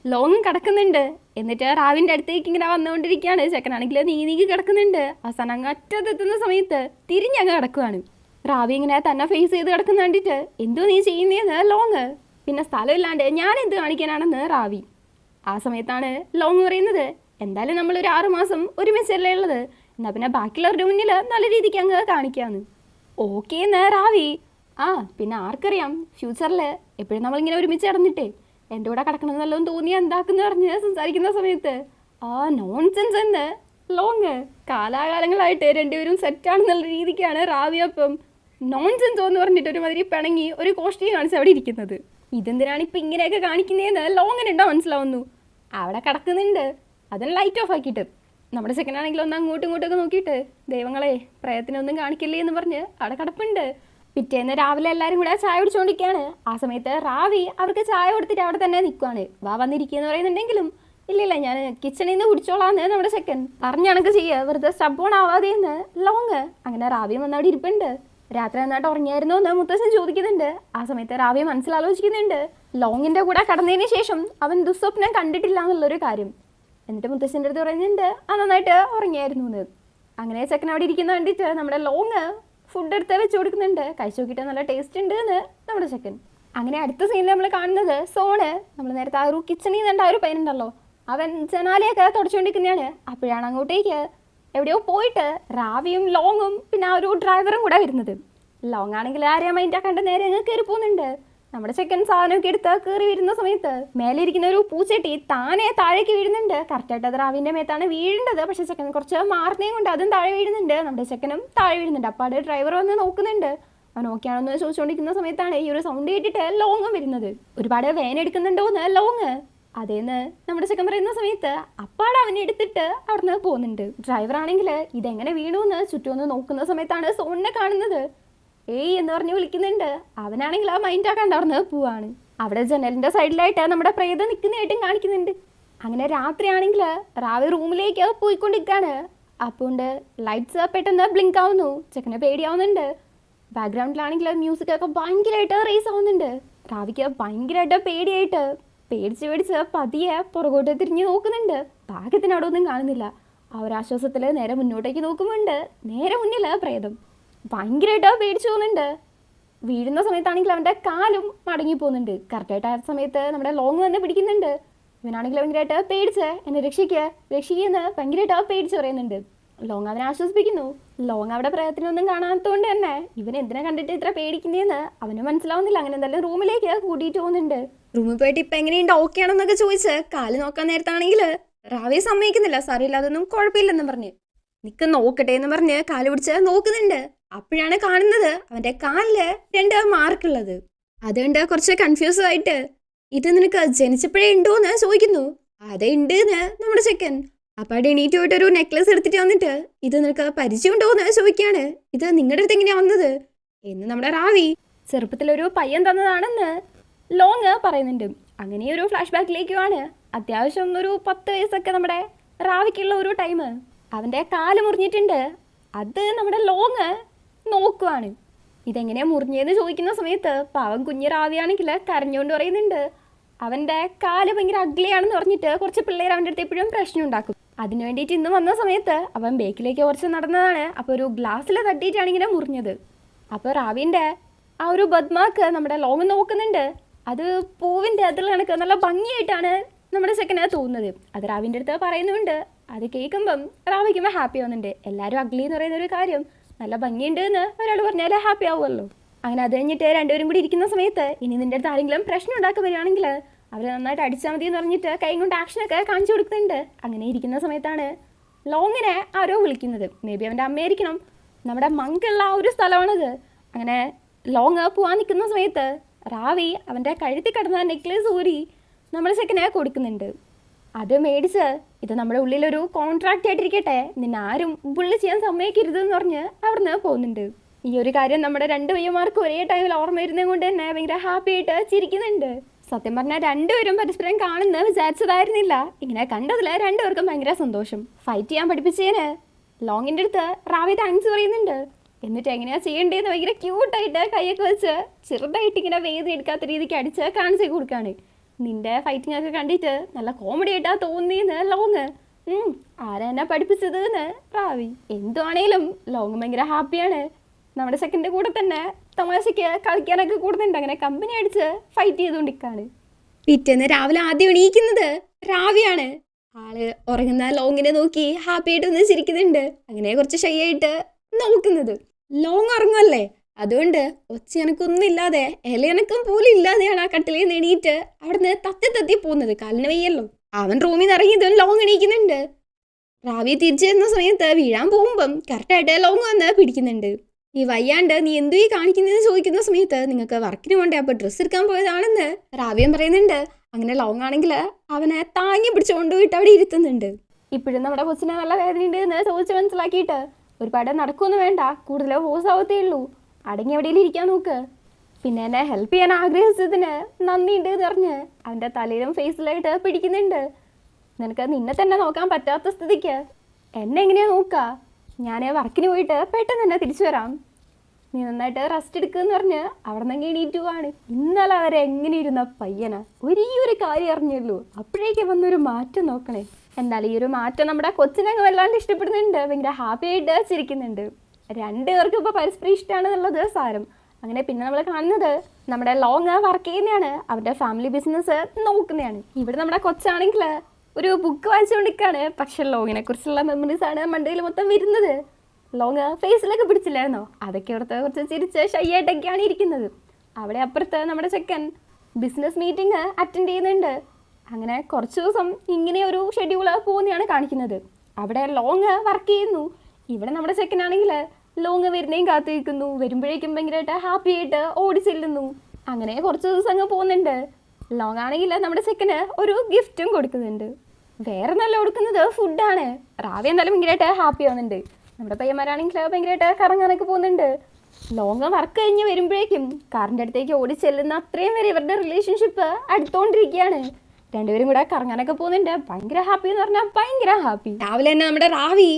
ലോങ് കിടക്കുന്നുണ്ട്. എന്നിട്ട് റാവിൻ്റെ അടുത്തേക്ക് ഇങ്ങനെ വന്നുകൊണ്ടിരിക്കുകയാണ്. ചെക്കനാണെങ്കിൽ നീങ്ങി കിടക്കുന്നുണ്ട്. അവസാനം അങ്ങ് അറ്റത്തെത്തുന്ന സമയത്ത് തിരിഞ്ഞങ്ങ് കിടക്കുവാണ്. റാവി ഇങ്ങനെ തന്നെ ഫേസ് ചെയ്ത് കിടക്കുന്ന കണ്ടിട്ട് എന്തോ നീ ചെയ്യുന്നതെന്ന് ലോങ്. പിന്നെ സ്ഥലമില്ലാണ്ട് ഞാൻ എന്ത് കാണിക്കാനാണെന്ന് റാവി. ആ സമയത്താണ് ലോങ് പറയുന്നത് എന്തായാലും നമ്മളൊരു 6 മാസം ഒരുമിച്ചല്ലേ ഉള്ളത്, എന്നാൽ പിന്നെ ബാക്കിയുള്ളവരുടെ മുന്നിൽ നല്ല രീതിക്ക് അങ്ങ് കാണിക്കാന്ന്. ഓക്കേ എന്ന് റാവി. പിന്നെ ആർക്കറിയാം ഫ്യൂച്ചറിൽ എപ്പോഴും നമ്മളിങ്ങനെ ഒരുമിച്ച് കിടന്നിട്ടേ എൻ്റെ കൂടെ കിടക്കണമെന്ന് നല്ലോണം തോന്നിയാൽ എന്താക്കുന്ന പറഞ്ഞ് സംസാരിക്കുന്ന സമയത്ത് നോൺസെൻസ് എന്ന് ലോങ്. കാലാകാലങ്ങളായിട്ട് രണ്ടുപേരും സെറ്റാണെന്നുള്ള രീതിക്കാണ് റാവി അപ്പം നോൺസെൻസ് എന്ന് പറഞ്ഞിട്ട് ഒരുമാതിരി പിണങ്ങി ഒരു കോസ്റ്റ്യൂം കാണിച്ച് അവിടെ ഇരിക്കുന്നത്. ഇതെന്തിനാണ് ഇപ്പം ഇങ്ങനെയൊക്കെ കാണിക്കുന്നതെന്ന് ലോങ്ങിനുണ്ടോ മനസ്സിലാവുന്നു. അവിടെ കിടക്കുന്നുണ്ട്. അതിന് ലൈറ്റ് ഓഫ് ആക്കിയിട്ട് നമ്മുടെ സെക്കൻഡാണെങ്കിലും ഒന്ന് അങ്ങോട്ടും ഇങ്ങോട്ടൊക്കെ നോക്കിയിട്ട് ദൈവങ്ങളെ പ്രയത്നമൊന്നും കാണിക്കില്ലേ എന്ന് പറഞ്ഞ് അവിടെ കിടപ്പുണ്ട്. പിറ്റേന്ന് രാവിലെ എല്ലാവരും കൂടെ ചായ കുടിച്ചുകൊണ്ടിരിക്കുകയാണ്. ആ സമയത്ത് റാവി അവർക്ക് ചായ കൊടുത്തിട്ട് അവിടെ തന്നെ നിൽക്കുവാണ്. വന്നിരിക്കുകയെന്ന് പറയുന്നുണ്ടെങ്കിലും ഇല്ലില്ല ഞാൻ കിച്ചണിൽ നിന്ന് കുടിച്ചോളാന്ന് നമ്മുടെ സെക്കൻഡ് പറഞ്ഞണക്ക് ചെയ്യുക, വെറുതെ സ്റ്റബോൺ ആവാതെയെന്ന് ലോങ്. അങ്ങനെ റാവിയും വന്ന് അവിടെ ഇരിപ്പുണ്ട്. രാത്രി നന്നായിട്ട് ഉറങ്ങിയായിരുന്നു എന്ന് മുത്തശ്ശൻ ചോദിക്കുന്നുണ്ട്. ആ സമയത്ത് റാവി മനസ്സിലാലോചിക്കുന്നുണ്ട് ലോങ്ങിന്റെ കൂടെ കടന്നതിന് ശേഷം അവൻ ദുസ്വപ്നം കണ്ടിട്ടില്ല എന്നുള്ളൊരു കാര്യം. എന്നിട്ട് മുത്തശ്ശൻ്റെ അടുത്ത് പറയുന്നുണ്ട് നന്നായിട്ട് ഉറങ്ങിയായിരുന്നു എന്ന്. അങ്ങനെ ചെക്കൻ അവിടെ ഇരിക്കുന്ന കണ്ടിട്ട് നമ്മുടെ ലോങ് ഫുഡ് എടുത്ത് വെച്ച് കൊടുക്കുന്നുണ്ട്. കഴിച്ചു നോക്കിയിട്ട് നല്ല ടേസ്റ്റ് ഉണ്ട് എന്ന് നമ്മുടെ ചെക്കൻ. അങ്ങനെ അടുത്ത സീനിൽ നമ്മൾ കാണുന്നത് സോണ്. നമ്മൾ നേരത്തെ ആ ഒരു കിച്ചണിൽ നിന്ന് ആ ഒരു പയ്യനുണ്ടല്ലോ, അവൻ ജനാലയൊക്കെ തുടച്ചുകൊണ്ടിരിക്കുന്നതാണ്. അപ്പോഴാണ് അങ്ങോട്ടേക്ക് എവിടെയോ പോയിട്ട് റാവിയും ലോങ്ങും പിന്നെ ആ ഒരു ഡ്രൈവറും കൂടെ വരുന്നത്. ലോങ് ആണെങ്കിൽ ആരെയും മൈൻഡ് ആക്കാണ്ട് നേരെ അങ്ങ് കയറി പോകുന്നുണ്ട്. നമ്മുടെ ചെക്കൻ സാധനമൊക്കെ എടുത്ത് കയറി വരുന്ന സമയത്ത് മേലെ ഇരിക്കുന്ന ഒരു പൂച്ചട്ടി താനെ താഴേക്ക് വീഴുന്നുണ്ട്. കറക്റ്റായിട്ട് അത് റാവിൻ്റെ മേത്താണ് വീഴേണ്ടത്. പക്ഷെ ചെക്കൻ കുറച്ച് മാറുന്നതും കൊണ്ട് അതും താഴെ വീഴുന്നുണ്ട്. നമ്മുടെ ചെക്കനും താഴെ വീഴുന്നുണ്ട്. അപ്പോൾ അത് ഡ്രൈവർ വന്ന് നോക്കുന്നുണ്ട്. അവൻ നോക്കിയാണെന്ന് ചോദിച്ചുകൊണ്ടിരിക്കുന്ന സമയത്താണ് ഈ ഒരു സൗണ്ട് കേട്ടിട്ട് ലോങ്ങും വരുന്നത്. ഒരുപാട് വേനെടുക്കുന്നുണ്ടോ എന്ന് ലോങ്. അതേന്ന് നമ്മുടെ ചെക്കൻ പറയുന്ന സമയത്ത് അപ്പാടെ അവനെ എടുത്തിട്ട് അവിടുന്ന് പോകുന്നുണ്ട്. ഡ്രൈവർ ആണെങ്കിൽ ഇതെങ്ങനെ വീണു എന്ന് ചുറ്റും ഒന്ന് നോക്കുന്ന സമയത്താണ് സോണിനെ കാണുന്നത്. ഏയ് എന്ന് പറഞ്ഞ് വിളിക്കുന്നുണ്ട്. അവനാണെങ്കിൽ ആ മൈൻഡ് ആക്കാണ്ട് അവിടുന്ന് പോവാണ്. അവിടെ ജനലിൻ്റെ സൈഡിലായിട്ട് നമ്മുടെ പ്രേതം നിൽക്കുന്നതായിട്ടും കാണിക്കുന്നുണ്ട്. അങ്ങനെ രാത്രിയാണെങ്കിൽ റാവി റൂമിലേക്ക് പോയിക്കൊണ്ടിരിക്കുകയാണ്. അപ്പോൾ ലൈറ്റ്സ് പെട്ടെന്ന് ബ്ലിങ്ക് ആവുന്നു. ചെക്കനെ പേടിയാവുന്നുണ്ട്. ബാക്ക്ഗ്രൗണ്ടിലാണെങ്കിൽ മ്യൂസിക്കൊക്കെ ഭയങ്കരമായിട്ട് റേസ് ആവുന്നുണ്ട്. റാവിക്ക് ഭയങ്കരമായിട്ട് പേടിച്ച് പതിയെ പുറകോട്ട് തിരിഞ്ഞ് നോക്കുന്നുണ്ട്. ഭാഗ്യത്തിന് അവിടെ ഒന്നും കാണുന്നില്ല. ആ ഒരു ആശ്വാസത്തിൽ നേരെ മുന്നോട്ടേക്ക് നോക്കുമ്പോണ്ട് നേരെ മുന്നിൽ പ്രേതം. ഭയങ്കരമായിട്ട് പേടിച്ചു പോകുന്നുണ്ട്. വീഴുന്ന സമയത്താണെങ്കിൽ അവൻ്റെ കാലും മടങ്ങി പോകുന്നുണ്ട്. കറക്റ്റായിട്ട് ആ സമയത്ത് നമ്മുടെ ലോങ് വന്ന് പിടിക്കുന്നുണ്ട്. ഇവനാണെങ്കിൽ ഭയങ്കരമായിട്ട് പേടിച്ച് എന്നെ രക്ഷിക്കുമെന്ന് ഭയങ്കരമായിട്ട് പേടിച്ച് പറയുന്നുണ്ട്. ലോങ് അവനെ ആശ്വസിപ്പിക്കുന്നു. ലോങ് അവിടെ പ്രേതത്തിനൊന്നും കാണാത്തതുകൊണ്ട് തന്നെ ഇവൻ എന്തിനാ കണ്ടിട്ട് ഇത്ര പേടിക്കുന്നതെന്ന് അവന് മനസ്സിലാവുന്നില്ല. അങ്ങനെ എന്തായാലും റൂമിലേക്ക് കൂട്ടിയിട്ട് പോകുന്നുണ്ട്. റൂമിൽ പോയിട്ട് ഇപ്പം എങ്ങനെയുണ്ട്, ഓക്കെ ആണെന്നൊക്കെ ചോദിച്ച് കാല് നോക്കാൻ നേരത്താണെങ്കിൽ റാവി സമ്മതിക്കുന്നില്ല. സാറില്ല, അതൊന്നും കുഴപ്പമില്ലെന്ന് പറഞ്ഞ്. നിക്ക് നോക്കട്ടെ എന്ന് പറഞ്ഞ് കാല് പിടിച്ച് നോക്കുന്നുണ്ട്. അപ്പോഴാണ് കാണുന്നത് അവന്റെ കാലില് 2 മാർക്കുള്ളത്. അതുകൊണ്ട് കുറച്ച് കൺഫ്യൂസ് ആയിട്ട് ഇത് നിനക്ക് ജനിച്ചപ്പോഴേ ഉണ്ടോന്ന് ചോദിക്കുന്നു. അതെ ഉണ്ട് എന്ന് നമ്മുടെ ചെക്കൻ. അപ്പൊ അവിടെ എണീറ്റ് പോയിട്ട് ഒരു നെക്ലസ് എടുത്തിട്ട് വന്നിട്ട് ഇത് നിനക്ക് പരിചയം ഉണ്ടോന്ന് ചോദിക്കാണ്. ഇത് നിങ്ങളുടെ അടുത്ത് എങ്ങനെയാ വന്നത് എന്ന് നമ്മുടെ റാവി ചെറുപ്പത്തിലൊരു പയ്യൻ തന്നതാണെന്ന് ലോങ് പറയുന്നുണ്ട്. അങ്ങനെ ഒരു ഫ്ലാഷ് ബാക്കിലേക്കുമാണ്. അത്യാവശ്യം ഒരു 10 വയസ്സൊക്കെ നമ്മുടെ റാവിക്കുള്ള ഒരു ടൈം. അവൻ്റെ കാല് മുറിഞ്ഞിട്ടുണ്ട്. അത് നമ്മുടെ ലോങ് നോക്കുവാണ്. ഇതെങ്ങനെയാ മുറിഞ്ഞതെന്ന് ചോദിക്കുന്ന സമയത്ത് പാവം കുഞ്ഞ് റാവിയാണെങ്കിൽ കരഞ്ഞുകൊണ്ട് പറയുന്നുണ്ട് അവൻ്റെ കാല് ഭയങ്കര അഗ്ലിയാണെന്ന് പറഞ്ഞിട്ട് കുറച്ച് പിള്ളേർ അവൻ്റെ അടുത്ത് എപ്പോഴും പ്രശ്നം ഉണ്ടാക്കും. അതിന് വേണ്ടിയിട്ട് ഇന്ന് വന്ന സമയത്ത് അവൻ ബേക്കിലേക്ക് കുറച്ച് നടന്നതാണ്. അപ്പോൾ ഒരു ഗ്ലാസ്സിൽ തട്ടിയിട്ടാണ് ഇങ്ങനെ മുറിഞ്ഞത്. അപ്പോൾ റാവിൻ്റെ ആ ഒരു ബദ്മാക്ക് നമ്മുടെ ലോങ് നോക്കുന്നുണ്ട്. അത് പൂവിൻ്റെ അതിൽ കണക്ക് നല്ല ഭംഗിയായിട്ടാണ് നമ്മുടെ സെക്കൻഡ് തോന്നുന്നത്. അത് റാവിൻ്റെ അടുത്ത് പറയുന്നുണ്ട്. അത് കേൾക്കുമ്പം റാവിക്കുമ്പോൾ ഹാപ്പി ആവുന്നുണ്ട്. എല്ലാവരും അഗ്ലി എന്ന് പറയുന്ന ഒരു കാര്യം നല്ല ഭംഗിയുണ്ട് എന്ന് ഒരാൾ പറഞ്ഞാൽ ഹാപ്പി ആവുമല്ലോ. അങ്ങനെ അത് കഴിഞ്ഞിട്ട് രണ്ടുപേരും കൂടി ഇരിക്കുന്ന സമയത്ത് ഇനി നിൻ്റെ അടുത്ത് ആരെങ്കിലും പ്രശ്നം ഉണ്ടാക്കി വരികയാണെങ്കിൽ അവർ നന്നായിട്ട് അടിച്ചാൽ മതി എന്ന് പറഞ്ഞിട്ട് കൈ കൊണ്ട് ആക്ഷനൊക്കെ കാണിച്ചു കൊടുക്കുന്നുണ്ട്. അങ്ങനെ ഇരിക്കുന്ന സമയത്താണ് ലോങ്ങിനെ ആരോ വിളിക്കുന്നത്. മേ ബി അവൻ്റെ അമ്മയായിരിക്കണം. നമ്മുടെ മങ്കുള്ള ആ ഒരു സ്ഥലമാണത്. അങ്ങനെ ലോങ് പോവാൻ നിൽക്കുന്ന സമയത്ത് റാവി അവൻ്റെ കഴുത്തിൽ കിടന്ന നെക്ലേസ് ഊരി നമ്മുടെ സെക്കൻഡ് കൊടുക്കുന്നുണ്ട്. അത് മേടിച്ച് ഇത് നമ്മുടെ ഉള്ളിലൊരു കോൺട്രാക്റ്റ് ആയിട്ടിരിക്കട്ടെ, നിന്നെ ആരും ബുള്ളി ചെയ്യാൻ സമ്മതിക്കരുതെന്ന് പറഞ്ഞ് അവിടുന്ന് പോകുന്നുണ്ട്. ഈ ഒരു കാര്യം നമ്മുടെ 2 പയ്യന്മാർക്ക് ഒരേ ടൈമിൽ ഓർമ്മ വരുന്നത് കൊണ്ട് തന്നെ ഭയങ്കര ഹാപ്പി ആയിട്ട് ചിരിക്കുന്നുണ്ട്. സത്യം പറഞ്ഞാൽ രണ്ടുപേരും പരസ്പരം കാണുന്ന വിചാരിച്ചതായിരുന്നില്ല. ഇങ്ങനെ കണ്ടതിൽ രണ്ടുപേർക്കും ഭയങ്കര സന്തോഷം. ഫൈറ്റ് ചെയ്യാൻ പഠിപ്പിച്ചതിന് ലോങ്ങിൻ്റെ അടുത്ത് റാവി താങ്ക്സ് പറയുന്നുണ്ട്. എന്നിട്ട് എങ്ങനെയാ ചെയ്യേണ്ടതെന്ന് ഭയങ്കര ക്യൂട്ടായിട്ട് കൈയൊക്കെ വെച്ച് ചെറുതായിട്ട് ഇങ്ങനെ വേദന എടുക്കാത്ത രീതിക്ക് അടിച്ച് കാണിച്ചു കൊടുക്കുകയാണ്. നിന്റെ ഫൈറ്റിംഗ് ഒക്കെ കണ്ടിട്ട് നല്ല കോമഡി ആയിട്ടാ തോന്നിയെന്ന് ലോങ്. ആരാ എന്നെ പഠിപ്പിച്ചത് എന്ന് റാവി. എന്തുവാണേലും ലോങ് ഭയങ്കര ഹാപ്പിയാണ്. നമ്മുടെ സെക്കൻഡ് കൂടെ തന്നെ തമാശയ്ക്ക് കളിക്കാനൊക്കെ കൂടുന്നുണ്ട്. അങ്ങനെ കമ്പനി അടിച്ച് ഫൈറ്റ് ചെയ്തുകൊണ്ടിരിക്കുകയാണ്. പിറ്റേന്ന് രാവിലെ ആദ്യം എണീക്കുന്നത് റാവിയാണ്. ആള് ഉറങ്ങുന്ന ലോങ്ങിനെ നോക്കി ഹാപ്പി ആയിട്ട് ഒന്ന് ചിരിക്കുന്നുണ്ട്. അങ്ങനെ കുറച്ച് ഷൈ ആയിട്ട് നോക്കുന്നത്. ലോങ് ഉറങ്ങുമല്ലേ, അതുകൊണ്ട് ഒച്ചയനക്കൊന്നും ഇല്ലാതെ ഇലയനക്കം പോലും ഇല്ലാതെയാണ് ആ കട്ടിലിൽ നിന്ന് എണീറ്റ് അവിടുന്ന് തത്തി പോകുന്നത്. കാലിന് വയ്യല്ലോ. അവൻ റൂമിൽ നിന്ന് ഇറങ്ങിയതും ലോങ് എണീക്കുന്നുണ്ട്. റാവി തിരിച്ചു വരുന്ന സമയത്ത് വീഴാൻ പോകുമ്പം കറക്റ്റായിട്ട് ലോങ് വന്ന് പിടിക്കുന്നുണ്ട്. ഈ വയ്യാണ്ട് നീ എന്തു ഈ കാണിക്കുന്നതെന്ന് ചോദിക്കുന്ന സമയത്ത് നിങ്ങൾക്ക് വർക്കിന് വേണ്ടേ, അപ്പോൾ ഡ്രസ്സ് എടുക്കാൻ പോയതാണെന്ന് റാവിയും പറയുന്നുണ്ട്. അങ്ങനെ ലോങ് ആണെങ്കിൽ അവനെ താങ്ങി പിടിച്ച് കൊണ്ടുപോയിട്ട് അവിടെ ഇരുത്തുന്നുണ്ട്. ഇപ്പോഴും നമ്മുടെ കൊച്ചിനെ നല്ല വേദനയുണ്ട് എന്ന് ചോദിച്ച് മനസ്സിലാക്കിയിട്ട് ഒരുപാട് നടക്കുമൊന്നും വേണ്ട, കൂടുതൽ ഫോഴ്സ് ആവത്തേ ഉള്ളൂ, അടങ്ങി എവിടെയെങ്കിലും ഇരിക്കാൻ നോക്ക്. പിന്നെ എന്നെ ഹെൽപ്പ് ചെയ്യാൻ ആഗ്രഹിച്ചതിന് നന്ദിയുണ്ട് എന്ന് പറഞ്ഞ് അവൻ്റെ തലയിലും ഫേസിലായിട്ട് പിടിക്കുന്നുണ്ട്. നിനക്ക് നിന്നെ തന്നെ നോക്കാൻ പറ്റാത്ത സ്ഥിതിക്ക് എന്നെ എങ്ങനെയാ നോക്കുക, ഞാൻ വർക്കിന് പോയിട്ട് പെട്ടെന്ന് തന്നെ തിരിച്ചു വരാം, നീ നന്നായിട്ട് റെസ്റ്റ് എടുക്കുമെന്ന് പറഞ്ഞ് അവിടെ നിന്ന് എണീറ്റ് പോവാണ്. ഇന്നലെ അവരെ എങ്ങനെ ഇരുന്ന പയ്യനാ, ഒരു കാര്യം അറിഞ്ഞുള്ളൂ, അപ്പോഴേക്കും വന്നൊരു മാറ്റം നോക്കണേ. എന്തായാലും ഈ ഒരു മാറ്റം നമ്മുടെ കൊച്ചിനങ്ങ് വല്ലാണ്ട് ഇഷ്ടപ്പെടുന്നുണ്ട്. ഭയങ്കര ഹാപ്പി ആയിട്ട് ചിരിക്കുന്നുണ്ട്. രണ്ടുപേർക്കും ഇപ്പോൾ പരസ്പരം ഇഷ്ടമാണെന്നുള്ളത് സാരം. അങ്ങനെ പിന്നെ നമ്മൾ കാണുന്നത് നമ്മുടെ ലോങ് വർക്ക് ചെയ്യുന്നതാണ്, അവരുടെ ഫാമിലി ബിസിനസ് നോക്കുന്നതാണ്. ഇവിടെ നമ്മുടെ കൊച്ചാണെങ്കിൽ ഒരു ബുക്ക് വായിച്ചുകൊണ്ടിരിക്കുകയാണ്. പക്ഷെ ലോങ്ങിനെ കുറിച്ചുള്ള മെമ്മറീസാണ് മണ്ടയിൽ മൊത്തം വരുന്നത്. ലോങ് ഫേസിലൊക്കെ പിടിച്ചില്ലായിരുന്നോ, അതൊക്കെ ഓർത്ത് കുറച്ച് ചിരിച്ച് ഷൈ ആയിട്ടൊക്കെയാണ് ഇരിക്കുന്നത്. അവിടെ അപ്പുറത്ത് നമ്മുടെ ചെക്കൻ ബിസിനസ് മീറ്റിംഗ് അറ്റൻഡ് ചെയ്യുന്നുണ്ട്. അങ്ങനെ കുറച്ച് ദിവസം ഇങ്ങനെ ഒരു ഷെഡ്യൂൾ പോകുന്നതാണ് കാണിക്കുന്നത്. അവിടെ ലോങ് വർക്ക് ചെയ്യുന്നു. ഇവിടെ നമ്മുടെ ചെക്കനാണെങ്കിൽ ലോങ് വരുന്നേയും കാത്തിരിക്കുന്നു. വരുമ്പോഴേക്കും ഭയങ്കരമായിട്ട് ഹാപ്പി ആയിട്ട് ഓടി ചെല്ലുന്നു. അങ്ങനെ കുറച്ച് ദിവസം അങ്ങ് പോകുന്നുണ്ട്. ലോങ് ആണെങ്കിൽ നമ്മുടെ ചെക്കന് ഒരു ഗിഫ്റ്റും കൊടുക്കുന്നുണ്ട്. വേറെ നല്ല കൊടുക്കുന്നത് ഫുഡാണ്. റാവി എന്തായാലും ഭയങ്കരമായിട്ട് ഹാപ്പി ആവുന്നുണ്ട്. നമ്മുടെ പയ്യന്മാരാണെങ്കിൽ ഭയങ്കരമായിട്ട് കറങ്ങാനൊക്കെ പോകുന്നുണ്ട്. ലോങ് വർക്ക് കഴിഞ്ഞ് വരുമ്പോഴേക്കും കാറിൻ്റെ അടുത്തേക്ക് ഓടി ചെല്ലുന്ന അത്രയും വരെ ഇവരുടെ റിലേഷൻഷിപ്പ് അടുത്തോണ്ടിരിക്കുകയാണ്. രണ്ടുപേരും കൂടെ കറങ്ങാനൊക്കെ പോകുന്നുണ്ട്. ഭയങ്കര ഹാപ്പി എന്ന് പറഞ്ഞാൽ ഭയങ്കര ഹാപ്പി. രാവിലെ തന്നെ നമ്മുടെ റാവി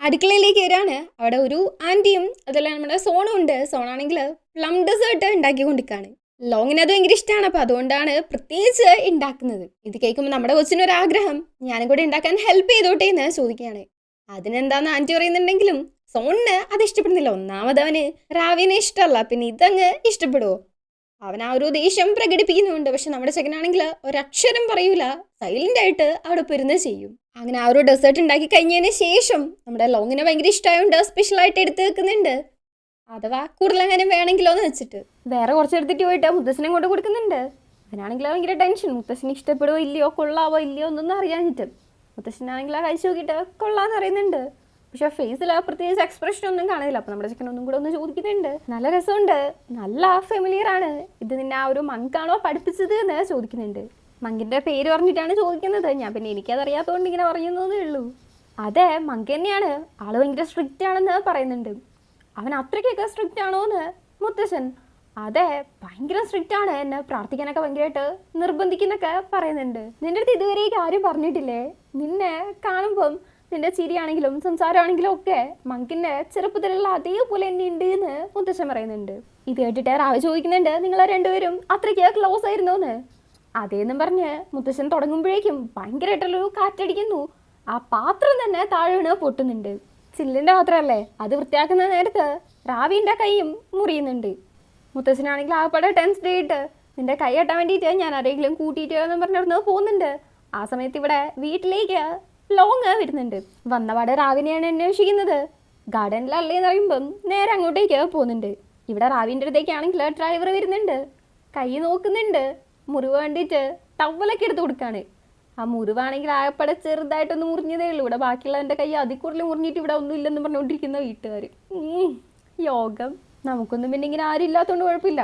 അടുക്കളയിലേക്ക് വരാണ്. അവിടെ ഒരു ആൻറ്റിയും അതുപോലെ നമ്മുടെ സോണും ഉണ്ട്. സോണാണെങ്കിൽ പ്ലം ഡെസേർട്ട് ഉണ്ടാക്കിക്കൊണ്ടിരിക്കുകയാണ്. ലോങ്ങിന് അത് ഭയങ്കര ഇഷ്ടമാണ്. അപ്പോൾ അതുകൊണ്ടാണ് പ്രത്യേകിച്ച് ഉണ്ടാക്കുന്നത്. ഇത് കേൾക്കുമ്പോൾ നമ്മുടെ കൊച്ചിനൊരാഗ്രഹം, ഞാനും കൂടെ ഉണ്ടാക്കാൻ ഹെൽപ്പ് ചെയ്തോട്ടെ എന്ന് ചോദിക്കുകയാണ്. അതിനെന്താന്ന് ആൻറ്റി പറയുന്നുണ്ടെങ്കിലും സോണിന് അത് ഇഷ്ടപ്പെടുന്നില്ല. ഒന്നാമത് അവന് റാവിനെ ഇഷ്ടമല്ല, പിന്നെ ഇതങ്ങ് ഇഷ്ടപ്പെടുവോ? അവൻ ആ ഒരു ദേഷ്യം പ്രകടിപ്പിക്കുന്നുണ്ട്. പക്ഷെ നമ്മുടെ ചെക്കനാണെങ്കിൽ ഒരക്ഷരം പറയൂല, സൈലന്റ് ആയിട്ട് അവിടെ പെരുന്ന് ചെയ്യും. അങ്ങനെ ആ ഒരു ഡെസേർട്ട് ഉണ്ടാക്കി കഴിഞ്ഞതിന് ശേഷം നമ്മുടെ ലോങ്ങിനെ ഭയങ്കര ഇഷ്ടമായതുകൊണ്ട് സ്പെഷ്യലായിട്ട് എടുത്ത് വെക്കുന്നുണ്ട്. അഥവാ കൂടുതലെങ്ങനെ വേണമെങ്കിലോ എന്ന് വെച്ചിട്ട് വേറെ കുറച്ചെടുത്തിട്ട് പോയിട്ട് മുത്തശ്ശനെ കൊണ്ട് കൊടുക്കുന്നുണ്ട്. അവനാണെങ്കിൽ ഭയങ്കര ടെൻഷൻ, മുത്തശ്ശന് ഇഷ്ടപ്പെടുവോ ഇല്ലയോ, കൊള്ളാവോ ഇല്ലയോ എന്നൊന്നും അറിയാഞ്ഞിട്ട്. മുത്തശ്ശനാണെങ്കിൽ ആ കഴിച്ചു നോക്കിയിട്ട് കൊള്ളാന്ന് പറയുന്നുണ്ട്. പക്ഷെ ഫേസിൽ പ്രത്യേകിച്ച് എക്സ്പ്രഷൻ ഒന്നും കാണില്ല. അപ്പോൾ നമ്മുടെ ചെക്കൻ ഒന്നും കൂടെ ഒന്ന് ചോദിക്കുന്നുണ്ട്, നല്ല രസമുണ്ട്, നല്ല ഫെമിലിയർ ആണ്, ഇത് നിന്നെ ആ ഒരു മങ്കാണോ പഠിപ്പിച്ചത് എന്ന് ചോദിക്കുന്നുണ്ട്. മങ്കിൻ്റെ പേര് പറഞ്ഞിട്ടാണ് ചോദിക്കുന്നത്. ഞാൻ പിന്നെ എനിക്കതറിയാത്തതുകൊണ്ട് ഇങ്ങനെ പറയുന്നതേ ഉള്ളൂ. അതെ, മങ്ക് തന്നെയാണ്, ആള് ഭയങ്കര സ്ട്രിക്റ്റ് ആണെന്ന് പറയുന്നുണ്ട്. അവൻ അത്രയ്ക്കൊക്കെ സ്ട്രിക്റ്റ് ആണോ എന്ന് മുത്തശ്ശൻ. അതെ, ഭയങ്കര സ്ട്രിക്റ്റ് ആണ്, എന്നെ പ്രാർത്ഥിക്കാനൊക്കെ ഭയങ്കരമായിട്ട് നിർബന്ധിക്കുന്നൊക്കെ പറയുന്നുണ്ട്. നിന്റെ അടുത്ത് ഇതുവരെ ഈ കാര്യം പറഞ്ഞിട്ടില്ലേ? നിന്നെ കാണുമ്പം നിന്റെ ചിരിയാണെങ്കിലും സംസാരമാണെങ്കിലും ഒക്കെ മങ്കിൻ്റെ ചെറുപ്പത്തിലുള്ള അതേപോലെ തന്നെ ഉണ്ട് എന്ന് മുത്തശ്ശൻ പറയുന്നുണ്ട്. ഇത് കേട്ടിട്ട് റാവി ചോദിക്കുന്നുണ്ട്, നിങ്ങൾ രണ്ടുപേരും അത്രയ്ക്ക് ക്ലോസ് ആയിരുന്നു എന്ന്. അതേന്നും പറഞ്ഞ് മുത്തശ്ശൻ തുടങ്ങുമ്പോഴേക്കും ഭയങ്കരമായിട്ടുള്ളൊരു കാറ്റടിക്കുന്നു. ആ പാത്രം തന്നെ താഴെ വീണ് പൊട്ടുന്നുണ്ട്. ചില്ലിൻ്റെ പാത്രമല്ലേ, അത് വൃത്തിയാക്കുന്ന നേരത്ത് റാവിൻ്റെ കൈയും മുറിയുന്നുണ്ട്. മുത്തശ്ശനാണെങ്കിൽ ആകപ്പാടെ ടെൻസ്ഡ് ആയിട്ട് നിന്റെ കൈ കെട്ടാൻ വേണ്ടിയിട്ട് ഞാൻ ആരെങ്കിലും കൂട്ടിയിട്ട് എന്ന് പറഞ്ഞിരുന്ന് പോകുന്നുണ്ട്. ആ സമയത്ത് ഇവിടെ വീട്ടിലേക്ക് ലോങ് വരുന്നുണ്ട്. വന്നപാട് റാവിനെയാണ് അന്വേഷിക്കുന്നത്. ഗാർഡനിലല്ലേ എന്ന് പറയുമ്പം നേരെ അങ്ങോട്ടേക്ക് പോകുന്നുണ്ട്. ഇവിടെ റാവിൻ്റെ അടുത്തേക്കാണെങ്കിൽ ഡ്രൈവർ വരുന്നുണ്ട്, കൈ നോക്കുന്നുണ്ട്, മുറിവ് വേണ്ടിയിട്ട് ടവലൊക്കെ എടുത്ത് കൊടുക്കാണ്. ആ മുറിവാണെങ്കിൽ ആകപ്പാടെ ചെറുതായിട്ടൊന്ന് മുറിഞ്ഞതേ ഉള്ളൂ. ഇവിടെ ബാക്കിയുള്ളതിൻ്റെ കൈ അതിൽ കൂടുതൽ മുറിഞ്ഞിട്ട് ഇവിടെ ഒന്നും ഇല്ലെന്ന് പറഞ്ഞുകൊണ്ടിരിക്കുന്ന വീട്ടുകാർ. യോഗം, നമുക്കൊന്നും പിന്നെ ഇങ്ങനെ ആരും ഇല്ലാത്തതുകൊണ്ട് കുഴപ്പമില്ല.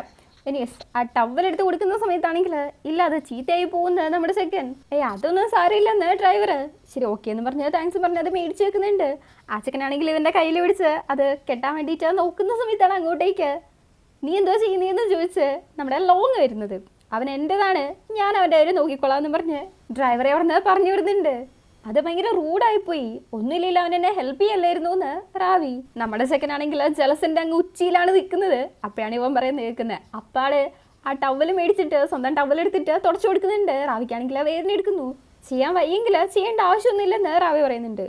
ഇനി ആ ടവലെടുത്ത് കൊടുക്കുന്ന സമയത്താണെങ്കിൽ ഇല്ല, അത് ചീത്തയായി പോകുന്നത് നമ്മുടെ സെക്കൻ. അതൊന്നും സാരമില്ലെന്ന് ഡ്രൈവർ. ശരി, ഓക്കെ എന്ന് പറഞ്ഞ് താങ്ക്സ് പറഞ്ഞ് അത് മേടിച്ച് വെക്കുന്നുണ്ട്. ആ ചെക്കനാണെങ്കിൽ ഇവൻ്റെ കയ്യിൽ പിടിച്ച് അത് കെട്ടാൻ വേണ്ടിയിട്ട് നോക്കുന്ന സമയത്താണ് അങ്ങോട്ടേക്ക് നീ എന്തോ ചെയ്യുന്നതെന്ന് ചോദിച്ച് നമ്മുടെ ലോങ് വരുന്നത്. അവൻ എൻ്റെതാണ്, ഞാൻ അവൻ്റെ കാര്യം നോക്കിക്കൊള്ളാം എന്ന് പറഞ്ഞ് ഡ്രൈവറെ അവിടെ നിന്ന് പറഞ്ഞു വിടുന്നുണ്ട്. അത് ഭയങ്കര റൂഡായിപ്പോയി. ഒന്നുമില്ല, അവൻ എന്നെ ഹെൽപ്പ് ചെയ്യല്ലായിരുന്നു എന്ന് റാവി. നമ്മുടെ സെക്കൻഡാണെങ്കിൽ ജലസിൻ്റെ അങ്ങ് ഉച്ചിയിലാണ് നിൽക്കുന്നത്. അപ്പോഴാണ് ഇവൻ പറയുന്നത് കേൾക്കുന്നത്. അപ്പാട് ആ ടവൽ മേടിച്ചിട്ട് സ്വന്തം ടവൽ എടുത്തിട്ട് തുടച്ചു കൊടുക്കുന്നുണ്ട്. റാവിക്കാണെങ്കിൽ വേദന എടുക്കുന്നു. ചെയ്യാൻ വയ്യെങ്കിൽ ചെയ്യേണ്ട ആവശ്യമൊന്നുമില്ലെന്ന് റാവി പറയുന്നുണ്ട്.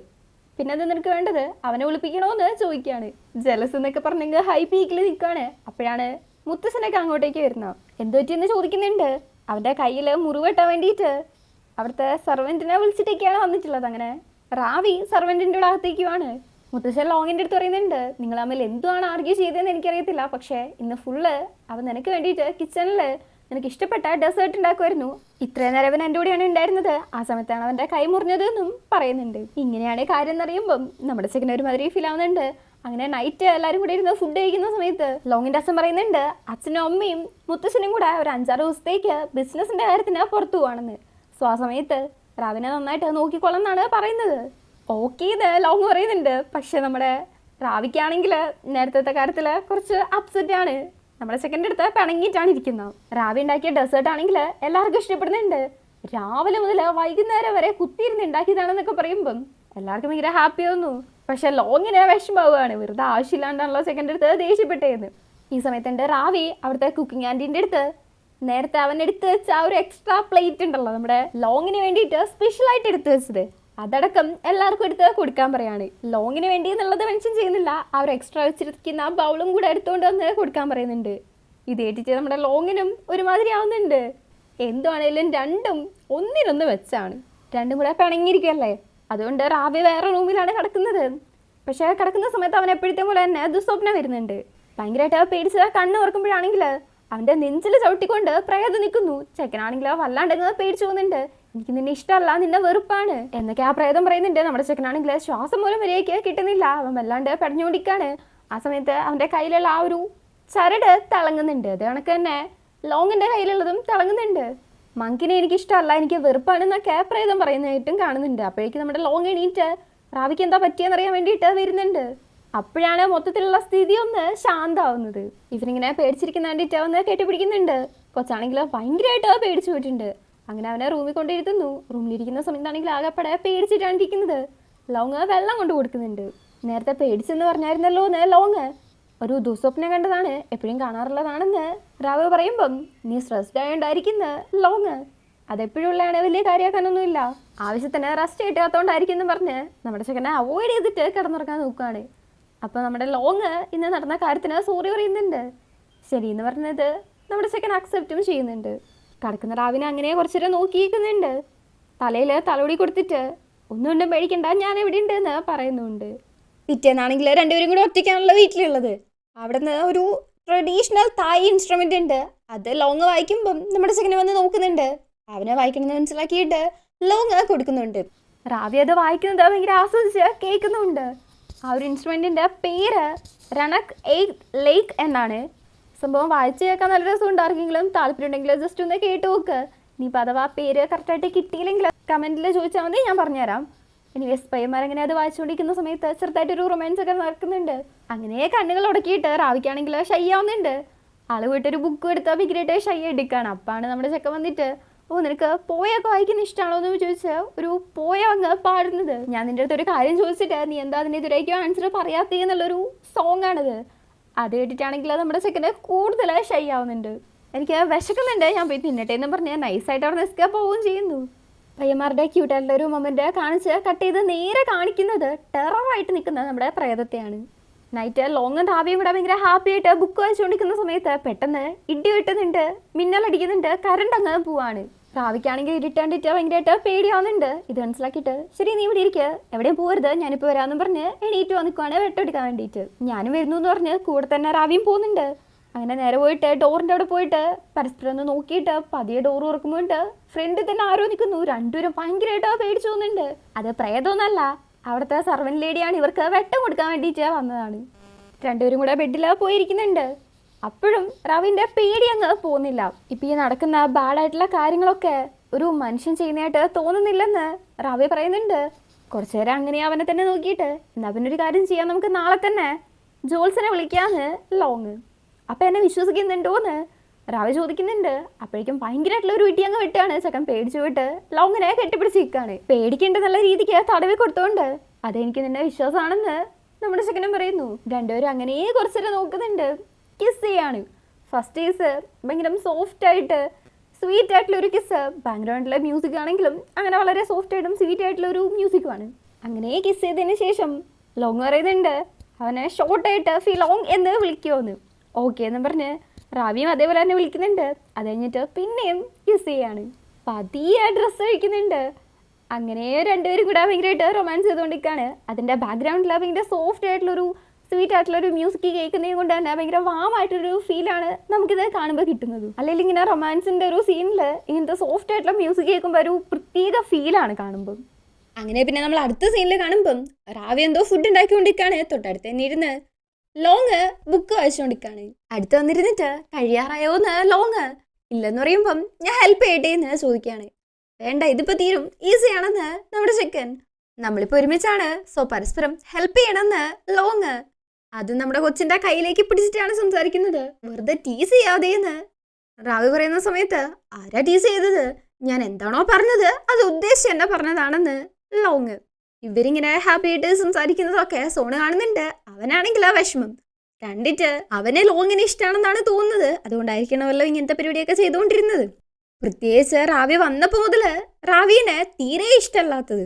പിന്നെ അത് നിനക്ക് വേണ്ടത് അവനെ ഒളിപ്പിക്കണമെന്ന് ചോദിക്കുകയാണ്. ജലസ് എന്നൊക്കെ പറഞ്ഞെങ്കിൽ ഹൈ പീക്കിൽ നിൽക്കുകയാണ്. അപ്പോഴാണ് മുത്തശ്ശനൊക്കെ അങ്ങോട്ടേക്ക് വരുന്നത്. എന്ത് പറ്റിയെന്ന് ചോദിക്കുന്നുണ്ട്. അവൻ്റെ കയ്യിൽ മുറിവെട്ടാൻ വേണ്ടിയിട്ട് അവിടുത്തെ സർവൻറ്റിനെ വിളിച്ചിട്ടൊക്കെയാണ് വന്നിട്ടുള്ളത്. അങ്ങനെ റാവി സർവൻറ്റിൻ്റെ അകത്തേക്കുമാണ്. മുത്തശ്ശൻ ലോങ്ങിൻ്റെ അടുത്ത് പറയുന്നുണ്ട്, നിങ്ങൾ തമ്മിൽ എന്തുവാണ് ആർഗ്യൂ ചെയ്തതെന്ന് എനിക്കറിയത്തില്ല, പക്ഷേ ഇന്ന് ഫുള്ള് അവൻ നിനക്ക് വേണ്ടിയിട്ട് കിച്ചണിൽ നിനക്ക് ഇഷ്ടപ്പെട്ട ഡെസേർട്ട് ഉണ്ടാക്കുമായിരുന്നു. ഇത്രയും നേരം അവൻ എൻ്റെ കൂടെയാണ് ഉണ്ടായിരുന്നത്. ആ സമയത്താണ് അവൻ്റെ കൈ മുറിഞ്ഞത് എന്നും പറയുന്നുണ്ട്. ഇങ്ങനെയാണ് കാര്യം എന്നറിയുമ്പം നമ്മുടെ ചെക്കൻ ഒരുമാതിരി ഫീൽ ആവുന്നുണ്ട്. അങ്ങനെ നൈറ്റ് എല്ലാവരും കൂടെ ഇരുന്ന് ഫുഡ് കഴിക്കുന്ന സമയത്ത് ലോങ്ങിൻ്റെ അച്ഛൻ പറയുന്നുണ്ട്, അച്ഛനും അമ്മയും മുത്തശ്ശനും കൂടെ ഒരു 5-6 ദിവസത്തേക്ക് ബിസിനസ്സിൻ്റെ കാര്യത്തിന് പുറത്തു പോവാണെന്ന്. സോ ആ സമയത്ത് റാവിനെ നന്നായിട്ട് നോക്കിക്കൊള്ളാം എന്നാണ് പറയുന്നത്. ഓക്കെ എന്ന് ലോങ് പറയുന്നുണ്ട്. പക്ഷെ നമ്മുടെ റാവിക്കാണെങ്കിൽ നേരത്തെ കാര്യത്തിൽ കുറച്ച് അപ്സെറ്റ് ആണ്. നമ്മുടെ സെക്കൻഡ് അടുത്ത് പിണങ്ങിയിട്ടാണ് ഇരിക്കുന്നത്. റാവി ഉണ്ടാക്കിയ ഡെസേർട്ട് ആണെങ്കിൽ എല്ലാവർക്കും ഇഷ്ടപ്പെടുന്നുണ്ട്. രാവിലെ മുതൽ വൈകുന്നേരം വരെ കുത്തിയിരുന്ന് ഉണ്ടാക്കിയതാണെന്നൊക്കെ പറയുമ്പം എല്ലാവർക്കും ഭയങ്കര ഹാപ്പി ആവുന്നു. പക്ഷെ ലോങ്ങിന് വിഷമാവുകയാണ്. വെറുതെ ആവശ്യമില്ലാണ്ടാണല്ലോ സെക്കൻഡ് അടുത്ത് ദേഷ്യപ്പെട്ടേന്ന്. ഈ സമയത്തുണ്ട് റാവി അവിടുത്തെ കുക്കിംഗ് ആൻറ്റീൻ്റെ അടുത്ത് നേരത്തെ അവൻ എടുത്ത് വെച്ച ആ ഒരു എക്സ്ട്രാ പ്ലേറ്റ് ഉണ്ടല്ലോ നമ്മുടെ ലോങ്ങിന് വേണ്ടിയിട്ട് സ്പെഷ്യലായിട്ട് എടുത്ത് വെച്ചത്, അതടക്കം എല്ലാവർക്കും എടുത്ത് കൊടുക്കാൻ പറയാണ്. ലോങ്ങിന് വേണ്ടി എന്നുള്ളത് മെൻഷൻ ചെയ്യുന്നില്ല. ആ ഒരു എക്സ്ട്രാ വെച്ചിരിക്കുന്ന ആ ബൗളും കൂടെ എടുത്തുകൊണ്ട് വന്ന് കൊടുക്കാൻ പറയുന്നുണ്ട്. ഇത് ഏറ്റിട്ട് നമ്മുടെ ലോങ്ങിനും ഒരുമാതിരി ആവുന്നുണ്ട്. എന്തുവാണേലും രണ്ടും ഒന്നിനൊന്ന് വെച്ചാണ്. രണ്ടും കൂടെ പിണങ്ങിയിരിക്കുകയല്ലേ. അതുകൊണ്ട് റാവി വേറെ റൂമിലാണ് കിടക്കുന്നത്. പക്ഷേ കിടക്കുന്ന സമയത്ത് അവൻ എപ്പോഴത്തെ പോലെ തന്നെ ദുസ്വപ്നം വരുന്നുണ്ട്. ഭയങ്കരമായിട്ട് പേടിച്ച് കണ്ണ് ഓർക്കുമ്പോഴാണെങ്കിൽ അവൻ്റെ നെഞ്ചിൽ ചവിട്ടിക്കൊണ്ട് പ്രേതം നിൽക്കുന്നു. ചെക്കനാണെങ്കിൽ വല്ലാണ്ടെന്ന് പേടിച്ചു പോകുന്നുണ്ട്. എനിക്ക് നിന്നെ ഇഷ്ടമല്ല, നിന്നെ വെറുപ്പാണ് എന്നൊക്കെ ആ പ്രേതം പറയുന്നുണ്ട്. നമ്മുടെ ചെക്കനാണെങ്കിൽ ശ്വാസം പോലും വരെയൊക്കെ കിട്ടുന്നില്ല. അവൻ വല്ലാണ്ട് പടഞ്ഞുകൊണ്ടിരിക്കുകയാണ്. ആ സമയത്ത് അവൻ്റെ കയ്യിലുള്ള ആ ഒരു ചരട് തിളങ്ങുന്നുണ്ട്. അത് കണക്ക് തന്നെ ലോങ്ങിൻ്റെ കയ്യിലുള്ളതും തിളങ്ങുന്നുണ്ട്. മങ്കിനെ എനിക്കിഷ്ടമല്ല, എനിക്ക് വെറുപ്പാണെന്നൊക്കെ പ്രേതം പറയുന്നതായിട്ടും കാണുന്നുണ്ട്. അപ്പോഴേക്കും നമ്മുടെ ലോങ് എണീറ്റ് റാവിക്ക് എന്താ പറ്റിയെന്നറിയാൻ വേണ്ടിയിട്ട് വരുന്നുണ്ട്. അപ്പോഴാണ് മൊത്തത്തിലുള്ള സ്ഥിതി ഒന്ന് ശാന്തമാവുന്നത്. ഇവരിങ്ങനെ പേടിച്ചിരിക്കുന്ന വേണ്ടിയിട്ട് ഒന്ന് കെട്ടിപ്പിടിക്കുന്നുണ്ട്. കൊച്ചാണെങ്കിൽ ഭയങ്കരമായിട്ട് പേടിച്ചു പോയിട്ടുണ്ട്. അങ്ങനെ അവനെ റൂമിൽ കൊണ്ടിരുത്തുന്നു. റൂമിലിരിക്കുന്ന സമയത്താണെങ്കിൽ ആകെപ്പടെ പേടിച്ചിട്ടാണ് ഇരിക്കുന്നത്. ലോങ് വെള്ളം കൊണ്ട് കൊടുക്കുന്നുണ്ട്. നേരത്തെ പേടിച്ചെന്ന് പറഞ്ഞായിരുന്നല്ലോ എന്ന് ലോങ് ഒരു ദുസ്വപ്നം കണ്ടതാണ്, എപ്പോഴും കാണാറുള്ളതാണെന്ന് റാവു പറയുമ്പം നീ സ്ട്രെസ്ഡ് ആയോണ്ടായിരിക്കുന്ന ലോങ് അതെപ്പോഴും ഉള്ളതാണ്, വലിയ കാര്യമാക്കാനൊന്നുമില്ല, ആവശ്യത്തിന് റെസ്റ്റ് കിട്ടാത്തതുകൊണ്ടായിരിക്കും എന്ന് പറഞ്ഞ് നമ്മുടെ ചെക്കനെ അവോയ്ഡ് ചെയ്തിട്ട് കിടന്നുറക്കാൻ നോക്കുകയാണ്. അപ്പോൾ നമ്മുടെ ലോങ് ഇന്ന് നടന്ന കാര്യത്തിന് സോറി പറയുന്നുണ്ട്. ശരിയെന്ന് പറഞ്ഞത് നമ്മുടെ ചെക്കൻ അക്സെപ്റ്റും ചെയ്യുന്നുണ്ട്. കിടക്കുന്ന റാവിനെ അങ്ങനെ കുറച്ചു നേരം നോക്കിയിരിക്കുന്നുണ്ട്. തലയിൽ തലോടി കൊടുത്തിട്ട് ഒന്നുകൊണ്ടും പേടിക്കണ്ട, ഞാൻ എവിടെ ഉണ്ട് എന്ന് പറയുന്നുണ്ട്. പിറ്റേന്നാണെങ്കിൽ രണ്ടുപേരും കൂടെ ഒറ്റയ്ക്കാണല്ലോ വീട്ടിലുള്ളത്. അവിടെ നിന്ന് ഒരു ട്രഡീഷണൽ തായ് ഇൻസ്ട്രുമെൻ്റ് ഉണ്ട്. അത് ലോങ് വായിക്കുമ്പം നമ്മുടെ ചെക്കനെ വന്ന് നോക്കുന്നുണ്ട്. അവനെ വായിക്കണമെന്ന് മനസ്സിലാക്കിയിട്ട് ലോങ് കൊടുക്കുന്നുണ്ട്. റാവി അത് വായിക്കുന്നത് ഭയങ്കര ആസ്വദിച്ച് കേൾക്കുന്നുണ്ട്. ആ ഒരു ഇൻസ്ട്രുമെൻറ്റിൻ്റെ പേര് രണക് എയ്റ്റ് ലേക്ക് എന്നാണ്. സംഭവം വായിച്ച് കേൾക്കാൻ നല്ല രസം ഉണ്ടാർക്കെങ്കിലും താല്പര്യം ഉണ്ടെങ്കിൽ ജസ്റ്റ് ഒന്ന് കേട്ട് നോക്ക്. ഇനിയിപ്പോൾ അഥവാ പേര് കറക്റ്റായിട്ട് കിട്ടിയില്ലെങ്കിൽ കമൻറ്റിൽ ചോദിച്ചാൽ മതി, ഞാൻ പറഞ്ഞുതരാം. ഇനി പയ്യന്മാർ അങ്ങനെ അത് വായിച്ചുകൊണ്ടിരിക്കുന്ന സമയത്ത് ചെറുതായിട്ടൊരു റൊമാൻസ് ഒക്കെ നടക്കുന്നുണ്ട്. അങ്ങനെ കണ്ണുകൾ ഉടക്കിയിട്ട് റാവിക്കാണെങ്കിൽ ഷൈ ആവുന്നുണ്ട്. ആൾ പോയിട്ടൊരു ബുക്ക് എടുത്താൽ ഭയങ്കരമായിട്ട് ഷൈ എടുക്കുകയാണ്. അപ്പാണ് നമ്മുടെ ചെക്കൻ വന്നിട്ട്, ഓ നിനക്ക് പോയൊക്കെ വായിക്കുന്ന ഇഷ്ടമാണോ എന്ന് ചോദിച്ച് ഒരു പോയ അങ്ങ് പാടുന്നത്. ഞാൻ നിൻ്റെ അടുത്ത് ഒരു കാര്യം ചോദിച്ചിട്ട് നീ എന്താ അതിൻ്റെ ഇതുവരേക്കും ആൻസർ പറയാത്തേ എന്നുള്ളൊരു സോങ് ആണിത്. അത് കേട്ടിട്ടാണെങ്കിൽ നമ്മുടെ ചെക്കന് കൂടുതൽ ഷൈ ആവുന്നുണ്ട്. എനിക്ക് വിശക്കുന്നുണ്ട്, ഞാൻ പോയി തിന്നട്ടെ എന്ന് പറഞ്ഞ് നൈസായിട്ട് അവിടെ എസ്കേപ്പ് പോവുകയും ചെയ്യുന്നു. പയ്യന്മാരുടെ ക്യൂട്ടായിട്ടുള്ള ഒരു മൊമെന്റ് കാണിച്ച് കട്ട് ചെയ്ത് നേരെ കാണിക്കുന്നത് ടെററായിട്ട് നിൽക്കുന്നത് നമ്മുടെ പ്രേതത്തെയാണ്. നൈറ്റ് ലോങ്ങും റാവിയും കൂടെ ഭയങ്കര ഹാപ്പി ആയിട്ട് ബുക്ക് വായിച്ചുകൊണ്ടിരിക്കുന്ന സമയത്ത് പെട്ടെന്ന് ഇടി വെട്ടുന്നുണ്ട്, മിന്നലടിക്കുന്നുണ്ട്, കറണ്ട് അങ്ങ് പോവാണ്. റാവിക്കാണെങ്കിൽ ഇരുട്ടാണ്ടിട്ട് ഭയങ്കരമായിട്ട് പേടിയാവുന്നുണ്ട്. ഇത് മനസ്സിലാക്കിയിട്ട് ശരി നീ ഇവിടെ ഇരിക്കുക, എവിടെയും പോകരുത്, ഞാനിപ്പോൾ വരാമെന്ന് പറഞ്ഞ് എണീറ്റ് വന്നിക്കുവാണ് വെട്ടെടുക്കാൻ വേണ്ടിയിട്ട്. ഞാനും വരുന്നു എന്ന് പറഞ്ഞ് കൂടെ തന്നെ റാവിയും പോകുന്നുണ്ട്. അങ്ങനെ നേരെ പോയിട്ട് ഡോറിൻ്റെ അവിടെ പോയിട്ട് പരസ്പരം ഒന്ന് നോക്കിയിട്ട് പതിയെ ഡോർ തുറക്കുമ്പോണ്ട് ഫ്രണ്ടിൽ തന്നെ ആരോ നിൽക്കുന്നു. രണ്ടുപേരും ഭയങ്കരമായിട്ട് പേടിച്ചു പോകുന്നുണ്ട്. അത് പ്രേതമൊന്നല്ല, അവിടുത്തെ സർവൻറ്റ് ലേഡിയാണ്. ഇവർക്ക് വെട്ടം കൊടുക്കാൻ വേണ്ടിയിട്ട് വന്നതാണ്. രണ്ടുപേരും കൂടെ ബെഡിൽ പോയിരിക്കുന്നുണ്ട്. അപ്പോഴും റാവിൻ്റെ പേടി അങ്ങ് പോകുന്നില്ല. ഇപ്പം ഈ നടക്കുന്ന ബാഡായിട്ടുള്ള കാര്യങ്ങളൊക്കെ ഒരു മനുഷ്യൻ ചെയ്യുന്നതായിട്ട് തോന്നുന്നില്ലെന്ന് റാവി പറയുന്നുണ്ട്. കുറച്ചു നേരം അങ്ങനെ അവനെ തന്നെ നോക്കിയിട്ട് എന്നാൽ പിന്നെ ഒരു കാര്യം ചെയ്യാം, നമുക്ക് നാളെ തന്നെ ജോൾസിനെ വിളിക്കാമെന്ന് ലോങ്. അപ്പം എന്നെ വിശ്വസിക്കുന്നുണ്ടോയെന്ന് റാവി ചോദിക്കുന്നുണ്ട്. അപ്പോഴേക്കും ഭയങ്കരമായിട്ടുള്ള ഒരു ഇടി അങ്ങ് വിട്ടാണ് ചെക്കൻ പേടിച്ചു വിട്ട് ലോങ്ങിനെ കെട്ടിപ്പിടിച്ച് നിൽക്കുകയാണ്. പേടിക്കേണ്ട നല്ല രീതിക്ക് തടവി കൊടുത്തോണ്ട് അതെനിക്ക് നിന്നെ വിശ്വാസമാണെന്ന് നമ്മുടെ ചെക്കനും പറയുന്നു. രണ്ടുപേരും അങ്ങനെ കുറച്ചു നേരം നോക്കുന്നുണ്ട്. കിസ് ചെയ്യാണ്. ഫസ്റ്റ് കിസ് ഭയങ്കര സോഫ്റ്റ് ആയിട്ട് സ്വീറ്റ് ആയിട്ടുള്ള ഒരു കിസ്. ബാക്ക്ഗ്രൗണ്ടിലെ മ്യൂസിക് ആണെങ്കിലും അങ്ങനെ വളരെ സോഫ്റ്റ് ആയിട്ടും സ്വീറ്റ് ആയിട്ടുള്ള ഒരു മ്യൂസിക്കുമാണ്. അങ്ങനെ കിസ് ചെയ്തതിന് ശേഷം ലോങ് പറയുന്നുണ്ട് അവനെ ഷോർട്ടായിട്ട് ഫീ ലോങ് എന്ന് വിളിക്കുമോന്ന്. ഓക്കെ എന്ന് പറഞ്ഞ് റാവിയും അതേപോലെ തന്നെ വിളിക്കുന്നുണ്ട്. അത് കഴിഞ്ഞിട്ട് പിന്നെയും കിസ് ചെയ്യാണ്. പതിയെ ഡ്രസ്സ് കഴിക്കുന്നുണ്ട്. അങ്ങനെ രണ്ടുപേരും കൂടെ ഭയങ്കരമായിട്ട് റൊമാൻസ് ചെയ്തുകൊണ്ടിരിക്കുകയാണ്. അതിൻ്റെ ബാക്ക്ഗ്രൗണ്ടിൽ ഭയങ്കര സോഫ്റ്റ് ആയിട്ടുള്ളൊരു സ്വീറ്റ് ആയിട്ടുള്ളൊരു മ്യൂസിക് കേൾക്കുന്നത് കൊണ്ട് തന്നെ ഭയങ്കര വാമായിട്ടൊരു ഫീലാണ് നമുക്കിത് കാണുമ്പോൾ കിട്ടുന്നത്. അല്ലെങ്കിൽ ഇങ്ങനെ റൊമാൻസിൻ്റെ ഒരു സീനിൽ ഇങ്ങനത്തെ സോഫ്റ്റ് ആയിട്ടുള്ള മ്യൂസിക് കേൾക്കുമ്പോൾ ഒരു പ്രത്യേക ഫീലാണ് കാണുമ്പം. അങ്ങനെ പിന്നെ നമ്മൾ അടുത്ത സീനിൽ കാണുമ്പം റാവി എന്തോ ഫുഡ് ഉണ്ടാക്കിക്കൊണ്ടിരിക്കുകയാണ്. തൊട്ടടുത്ത് തന്നെ ഇരുന്ന് ലോങ് ബുക്ക് വായിച്ചുകൊണ്ടിരിക്കുകയാണ്. അടുത്ത് വന്നിരുന്നിട്ട് കഴിയാറായോന്ന് ലോങ് ഇല്ലെന്ന് പറയുമ്പം ഞാൻ ഹെൽപ്പ് ചെയ്യട്ടെ എന്ന് ചോദിക്കുകയാണ്. വേണ്ട, ഇതിപ്പോൾ തീരും, ഈസിയാണെന്ന് നമ്മുടെ ചെക്കൻ. നമ്മളിപ്പോൾ ഒരുമിച്ചാണ്, സോ പരസ്പരം ഹെൽപ്പ് ചെയ്യണമെന്ന് ലോങ്. അത് നമ്മുടെ കൊച്ചിൻ്റെ കയ്യിലേക്ക് പിടിച്ചിട്ടാണ് സംസാരിക്കുന്നത്. വെറുതെ ടീസ് ചെയ്യാതെയെന്ന് റാവി പറയുന്ന സമയത്ത് ആരാ ടീസ് ചെയ്തത്? ഞാൻ എന്താണോ പറഞ്ഞത് അത് ഉദ്ദേശിച്ച് തന്നെ പറഞ്ഞതാണെന്ന് ലോങ്. ഇവരിങ്ങനെ ഹാപ്പി ആയിട്ട് സംസാരിക്കുന്നതൊക്കെ സോണ് കാണുന്നുണ്ട്. അവനാണെങ്കിൽ ആ വിഷമം കണ്ടിട്ട് അവനെ ലോങ്ങിന് ഇഷ്ടമാണെന്നാണ് തോന്നുന്നത്. അതുകൊണ്ടായിരിക്കണമല്ലോ ഇങ്ങനത്തെ പരിപാടിയൊക്കെ ചെയ്തുകൊണ്ടിരുന്നത്. പ്രത്യേകിച്ച് റാവി വന്നപ്പോൾ മുതൽ റാവിനെ തീരെ ഇഷ്ടമല്ലാത്തത്.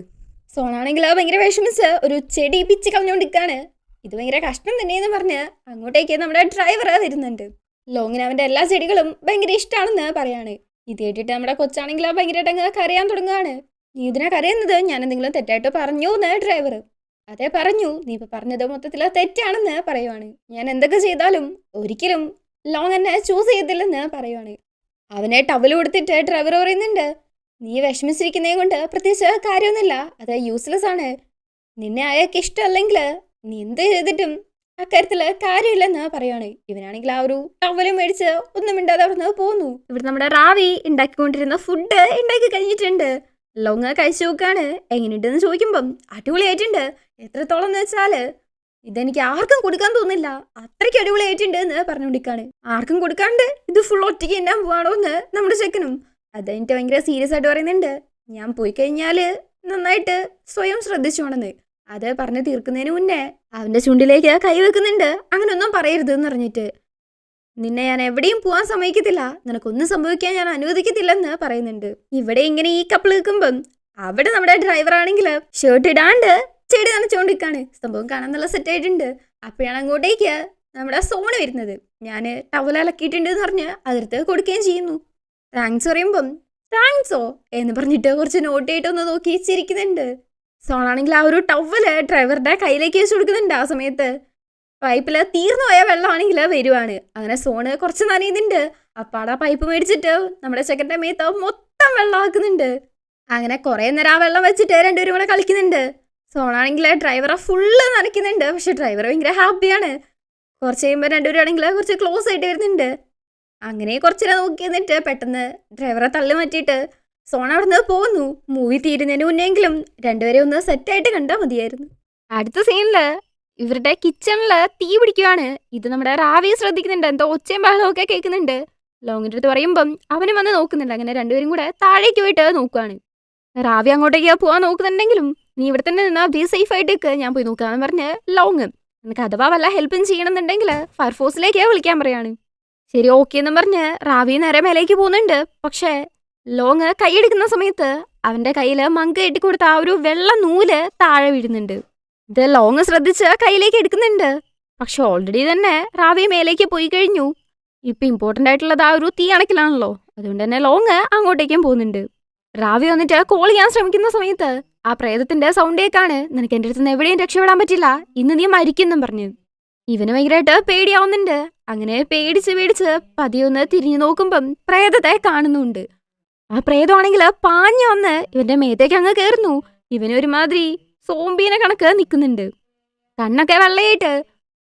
സോണാണെങ്കിൽ ഭയങ്കര വിഷമിച്ച് ഒരു ചെടി പിച്ച് കളഞ്ഞുകൊണ്ടിരിക്കുകയാണ്. ഇത് ഭയങ്കര കഷ്ടം തന്നെയെന്ന് പറഞ്ഞ് അങ്ങോട്ടേക്ക് നമ്മുടെ ഡ്രൈവർ വരുന്നുണ്ട്. ലോങ്ങിന് അവൻ്റെ എല്ലാ ചെടികളും ഭയങ്കര ഇഷ്ടമാണെന്ന് പറയാണ്. ഇത് കേട്ടിട്ട് നമ്മുടെ കൊച്ചാണെങ്കിൽ ഭയങ്കരമായിട്ട് അങ്ങ് കരയാൻ തുടങ്ങുകയാണ്. നീ ഇതിനെ കരയുന്നത് ഞാൻ എന്തെങ്കിലും തെറ്റായിട്ട് പറഞ്ഞു എന്ന് ഡ്രൈവർ. അതേ പറഞ്ഞു, നീ ഇപ്പം പറഞ്ഞത് മൊത്തത്തിൽ തെറ്റാണെന്ന് പറയുവാണ്. ഞാൻ എന്തൊക്കെ ചെയ്താലും ഒരിക്കലും ലോങ് എന്നെ ചൂസ് ചെയ്തില്ലെന്ന് പറയുവാണ്. അവനെ ടവൽ കൊടുത്തിട്ട് ഡ്രൈവർ പറയുന്നുണ്ട്, നീ വിഷമിച്ചിരിക്കുന്നേ കൊണ്ട് പ്രത്യേകിച്ച് കാര്യമൊന്നുമില്ല, അത് യൂസ്ലെസ് ആണ്. നിന്നെ അയാൾക്ക് ഇഷ്ടമല്ലെങ്കിൽ നീ എന്ത് ചെയ്തിട്ടും അക്കാര്യത്തിൽ കാര്യമില്ലെന്ന് പറയുവാണ്. ഇവനാണെങ്കിൽ ആ ഒരു ടവലും മേടിച്ച് ഒന്നും മിണ്ടാതെ അവിടെ നിന്ന് പോകുന്നു. ഇവിടെ നമ്മുടെ റാവി ഉണ്ടാക്കിക്കൊണ്ടിരുന്ന ഫുഡ് ഉണ്ടാക്കി കഴിഞ്ഞിട്ടുണ്ട്. ലോങ് കഴിച്ചു നോക്കാണ്. എങ്ങനെയുണ്ടെന്ന് ചോദിക്കുമ്പം അടിപൊളിയായിട്ടുണ്ട്. എത്രത്തോളം എന്ന് വെച്ചാൽ ഇതെനിക്ക് ആർക്കും കൊടുക്കാൻ തോന്നില്ല, അത്രയ്ക്ക് അടിപൊളിയായിട്ടുണ്ട് എന്ന് പറഞ്ഞുകൊണ്ടിരിക്കുകയാണ്. ആർക്കും കൊടുക്കാണ്ട് ഇത് ഫുൾ ഒറ്റയ്ക്ക് എന്നാൻ പോവാണോ എന്ന് നമ്മുടെ ചെക്കനും. അതെനിക്ക് ഭയങ്കര സീരിയസ് ആയിട്ട് പറയുന്നുണ്ട്. ഞാൻ പോയി കഴിഞ്ഞാൽ നന്നായിട്ട് സ്വയം ശ്രദ്ധിച്ചോണെന്ന്. അത് പറഞ്ഞ് തീർക്കുന്നതിന് മുന്നേ അവൻ്റെ ചുണ്ടിലേക്ക് കൈവെക്കുന്നുണ്ട്. അങ്ങനെയൊന്നും പറയരുത് എന്ന് പറഞ്ഞിട്ട്. നിന്നെ ഞാൻ എവിടെയും പോകാൻ സമ്മതിക്കത്തില്ല, നിനക്കൊന്നും സംഭവിക്കാൻ ഞാൻ അനുവദിക്കത്തില്ലെന്ന് പറയുന്നുണ്ട്. ഇവിടെ ഇങ്ങനെ ഈ കപ്പിൾ നിൽക്കുമ്പം അവിടെ നമ്മുടെ ഡ്രൈവർ ആണെങ്കിൽ ഷർട്ട് ഇടാണ്ട് ചെടി നനച്ചുകൊണ്ടിരിക്കുകയാണ്. സംഭവം കാണാൻ നല്ല സെറ്റ് ആയിട്ടുണ്ട്. അപ്പോഴാണ് അങ്ങോട്ടേക്ക് നമ്മുടെ സോണ് വരുന്നത്. ഞാൻ ടവൽ അലക്കിയിട്ടുണ്ട് എന്ന് പറഞ്ഞ് അതിർത്ത് കൊടുക്കുകയും ചെയ്യുന്നു. താങ്ക്സ് പറയുമ്പം താങ്ക്സോ എന്ന് പറഞ്ഞിട്ട് കുറച്ച് നോട്ട് ആയിട്ടൊന്ന് നോക്കി ചിരിക്കുന്നുണ്ട്. സോണാണെങ്കിൽ ആ ഒരു ടവല് ഡ്രൈവറുടെ കയ്യിലേക്ക് വെച്ച് കൊടുക്കുന്നുണ്ട്. ആ സമയത്ത് പൈപ്പിൽ തീർന്നു പോയ വെള്ളമാണെങ്കിൽ വരുവാണ്. അങ്ങനെ സോണ് കുറച്ച് നനയുന്നുണ്ട്. അപ്പാടെ പൈപ്പ് മേടിച്ചിട്ട് നമ്മുടെ ചെക്കൻ്റെ മേത്ത് മൊത്തം വെള്ളമാക്കുന്നുണ്ട്. അങ്ങനെ കുറേ നേരം ആ വെള്ളം വെച്ചിട്ട് രണ്ടുപേരും കൂടെ കളിക്കുന്നുണ്ട്. സോണാണെങ്കിൽ ഡ്രൈവറെ ഫുള്ള് നനയ്ക്കുന്നുണ്ട്. പക്ഷെ ഡ്രൈവർ ഭയങ്കര ഹാപ്പിയാണ്. കുറച്ച് കഴിയുമ്പോൾ രണ്ടുപേരും ആണെങ്കിൽ കുറച്ച് ക്ലോസ് ആയിട്ട് വരുന്നുണ്ട്. അങ്ങനെ കുറച്ചു നേരം നോക്കി നിന്നിട്ട് പെട്ടെന്ന് ഡ്രൈവറെ തള്ളി മാറ്റിയിട്ട് സോണ അവിടെ നിന്ന് പോകുന്നു. മൂവി തീരുന്നതിന് മുന്നെങ്കിലും രണ്ടുപേരെ ഒന്ന് സെറ്റായിട്ട് കണ്ടാൽ മതിയായിരുന്നു. അടുത്ത സീനില് ഇവരുടെ കിച്ചണില് തീ പിടിക്കുവാണ്. ഇത് നമ്മുടെ റാവി ശ്രദ്ധിക്കുന്നുണ്ട്. എന്തോ ഒച്ചയും ബഹളവും ഒക്കെ കേൾക്കുന്നുണ്ട്. ലോങ്ങിന്റെ അടുത്ത് പറയുമ്പം അവനും വന്ന് നോക്കുന്നുണ്ട്. അങ്ങനെ രണ്ടുപേരും കൂടെ താഴേക്ക് പോയിട്ട് നോക്കുവാണ്. റാവി അങ്ങോട്ടേക്ക് പോകാൻ നോക്കുന്നുണ്ടെങ്കിലും നീ ഇവിടെ തന്നെ നിന്നാ ബി സേഫ് ആയിട്ട് ഞാൻ പോയി നോക്കാന്ന് പറഞ്ഞ് ലോങ് എനിക്ക് അഥവാ വല്ല ഹെൽപ്പും ചെയ്യണമെന്നുണ്ടെങ്കിൽ ഫയർഫോഴ്സിലേക്ക് വിളിക്കാൻ പറയാണ്. ശരി ഓക്കെ എന്നും പറഞ്ഞ് റാവി നേരെ മേലേക്ക് പോകുന്നുണ്ട്. പക്ഷേ ലോങ് കൈയെടുക്കുന്ന സമയത്ത് അവന്റെ കയ്യിൽ മങ്ക് കെട്ടിക്കൊടുത്ത ആ ഒരു വെള്ള നൂല് താഴെ വീഴുന്നുണ്ട്. ഇത് ലോങ് ശ്രദ്ധിച്ച് കയ്യിലേക്ക് എടുക്കുന്നുണ്ട്. പക്ഷെ ഓൾറെഡി തന്നെ റാവി മേലേക്ക് പോയി കഴിഞ്ഞു. ഇപ്പൊ ഇമ്പോർട്ടന്റ് ആയിട്ടുള്ളത് ആ ഒരു തീ അണക്കിലാണല്ലോ. അതുകൊണ്ട് തന്നെ ലോങ് അങ്ങോട്ടേക്കും പോകുന്നുണ്ട്. റാവി വന്നിട്ട് കോൾ ചെയ്യാൻ ശ്രമിക്കുന്ന സമയത്ത് ആ പ്രേതത്തിന്റെ സൗണ്ടേക്കാണ് നിനക്ക് എന്റെ അടുത്ത് നിന്ന് എവിടെയും രക്ഷപ്പെടാൻ പറ്റില്ല, ഇന്ന് നീ മരിക്കുന്നും പറഞ്ഞു. ഇവന് ഭയങ്കരമായിട്ട് പേടിയാവുന്നുണ്ട്. അങ്ങനെ പേടിച്ച് പതിയൊന്ന് തിരിഞ്ഞു നോക്കുമ്പം പ്രേതത്തെ കാണുന്നുണ്ട്. ആ പ്രേതമാണെങ്കിൽ പാഞ്ഞു വന്ന് ഇവന്റെ മേത്തേക്ക് അങ്ങ് കയറുന്നു. ഇവനൊരുമാതിരി സോംബീനെ കണക്ക് നിൽക്കുന്നുണ്ട്. കണ്ണൊക്കെ വെള്ളയായിട്ട്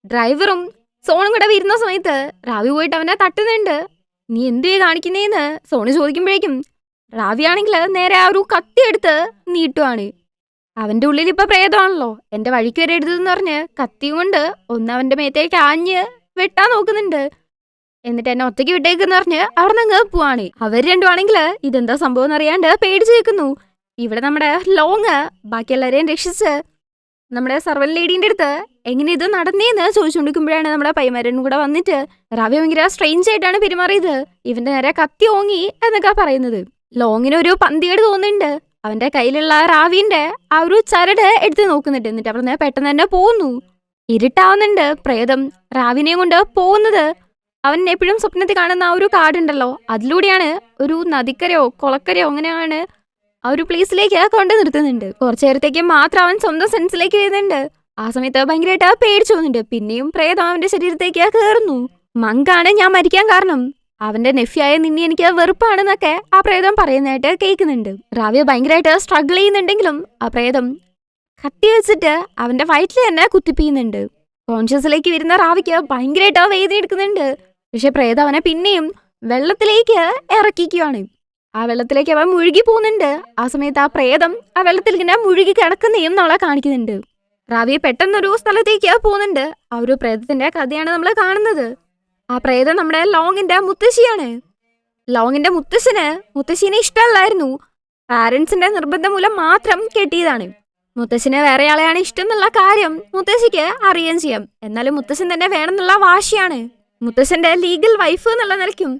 ഡ്രൈവറും സോണും കൂടെ വരുന്ന സമയത്ത് റാവി പോയിട്ട് അവനെ തട്ടുന്നുണ്ട്. നീ എന്ത് കാണിക്കുന്നേന്ന് സോണ് ചോദിക്കുമ്പോഴേക്കും റാവി ആണെങ്കിൽ നേരെ ആ ഒരു കത്തി എടുത്ത് നീട്ടുവാണ്. അവന്റെ ഉള്ളിൽ ഇപ്പൊ പ്രേതമാണല്ലോ, എന്റെ വഴിക്ക് വരെ എടുത്തെന്ന് പറഞ്ഞ് കത്തിയും കൊണ്ട് ഒന്ന് അവന്റെ മേത്തേക്ക് ആഞ്ഞ് വെട്ടാൻ നോക്കുന്നുണ്ട്. എന്നിട്ട് എന്നെ ഒറ്റയ്ക്ക് വിട്ടേക്കെന്ന് പറഞ്ഞ് അവിടെ നിന്ന് പോവാണ്. അവർ രണ്ടുമാണെങ്കിൽ ഇതെന്താ സംഭവം എന്നറിയാണ്ട് പേടിച്ചു നിൽക്കുന്നു. ഇവിടെ നമ്മുടെ ലോങ് ബാക്കി എല്ലാവരെയും രക്ഷിച്ച് നമ്മുടെ സർവൻ ലേഡീന്റെ അടുത്ത് എങ്ങനെ ഇത് നടന്നേന്ന് ചോദിച്ചുകൊണ്ടിരിക്കുമ്പോഴാണ് നമ്മുടെ പൈമാരനും കൂടെ വന്നിട്ട് റാവി ഭയങ്കര സ്ട്രെയിഞ്ച് ആയിട്ടാണ് പെരുമാറിയത്, ഇവന്റെ നേരെ കത്തി ഓങ്ങി എന്നൊക്കെ പറയുന്നത്. ലോങ്ങിന് ഒരു പന്തികേട് തോന്നുന്നുണ്ട്. അവന്റെ കയ്യിലുള്ള റാവിന്റെ ആ ഒരു ചരട് എടുത്ത് നോക്കുന്നുണ്ട്. എന്നിട്ട് അവിടെ പെട്ടെന്ന് തന്നെ പോകുന്നു. ഇരുട്ടാവുന്നുണ്ട്. പ്രേതം റാവിനെയും കൊണ്ട് പോകുന്നത് അവൻ എപ്പോഴും സ്വപ്നത്തിൽ കാണുന്ന ആ ഒരു കാടുണ്ടല്ലോ, അതിലൂടെയാണ്. ഒരു നദിക്കരയോ കുളക്കരയോ അങ്ങനെയാണ് ആ ഒരു പ്ലേസിലേക്ക് കൊണ്ട് നിർത്തുന്നുണ്ട്. കുറച്ചു നേരത്തേക്ക് മാത്രം അവൻ സ്വന്തം സെൻസിലേക്ക് വരുന്നുണ്ട്. ആ സമയത്ത് ഭയങ്കരമായിട്ട് പേടിച്ചു പോകുന്നുണ്ട്. പിന്നെയും പ്രേതം അവന്റെ ശരീരത്തേക്ക് കയറുന്നു. മങ്കാണ് ഞാൻ മരിക്കാൻ കാരണം, അവന്റെ നെഫ്യായ നിന്നെ എനിക്ക് വെറുപ്പാണെന്നൊക്കെ ആ പ്രേതം പറയുന്നതായിട്ട് കേൾക്കുന്നുണ്ട്. റാവ്യ ഭയങ്കരമായിട്ട് സ്ട്രഗിൾ ചെയ്യുന്നുണ്ടെങ്കിലും ആ പ്രേതം കത്തി വെച്ചിട്ട് അവന്റെ വയറ്റിൽ തന്നെ കുത്തിപ്പിക്കുന്നുണ്ട്. കോൺഷ്യസിലേക്ക് വരുന്ന റാവിക്ക് ഭയങ്കരമായിട്ട് വേദന എടുക്കുന്നുണ്ട്. പക്ഷെ പ്രേതം അവനെ പിന്നെയും വെള്ളത്തിലേക്ക് ഇറക്കിക്കുകയാണ്. ആ വെള്ളത്തിലേക്ക് അവൻ മുഴുകി പോകുന്നുണ്ട്. ആ സമയത്ത് ആ പ്രേതം ആ വെള്ളത്തിൽ ഇങ്ങനെ മുഴുകി കിടക്കുന്നതും നമ്മളെ കാണിക്കുന്നുണ്ട്. റാവി പെട്ടെന്നൊരു സ്ഥലത്തേക്ക് പോകുന്നുണ്ട്. ആ ഒരു പ്രേതത്തിന്റെ കഥയാണ് നമ്മൾ കാണുന്നത്. ആ പ്രേതം നമ്മുടെ ലോങ്ങിന്റെ മുത്തശ്ശിയാണ്. ലോങ്ങിന്റെ മുത്തശ്ശീനെ ഇഷ്ടമല്ലായിരുന്നു. പാരന്റ്സിന്റെ നിർബന്ധം മൂലം മാത്രം കെട്ടിയതാണ്. മുത്തശ്ശിന് വേറെ ആളെയാണ് ഇഷ്ടം എന്നുള്ള കാര്യം മുത്തശ്ശിക്ക് അറിയാൻ ചെയ്യാം. എന്നാലും മുത്തശ്ശൻ തന്നെ വേണമെന്നുള്ള വാശിയാണ്. മുത്തശ്ശന്റെ ലീഗൽ വൈഫ് എന്നുള്ള നിലയ്ക്കും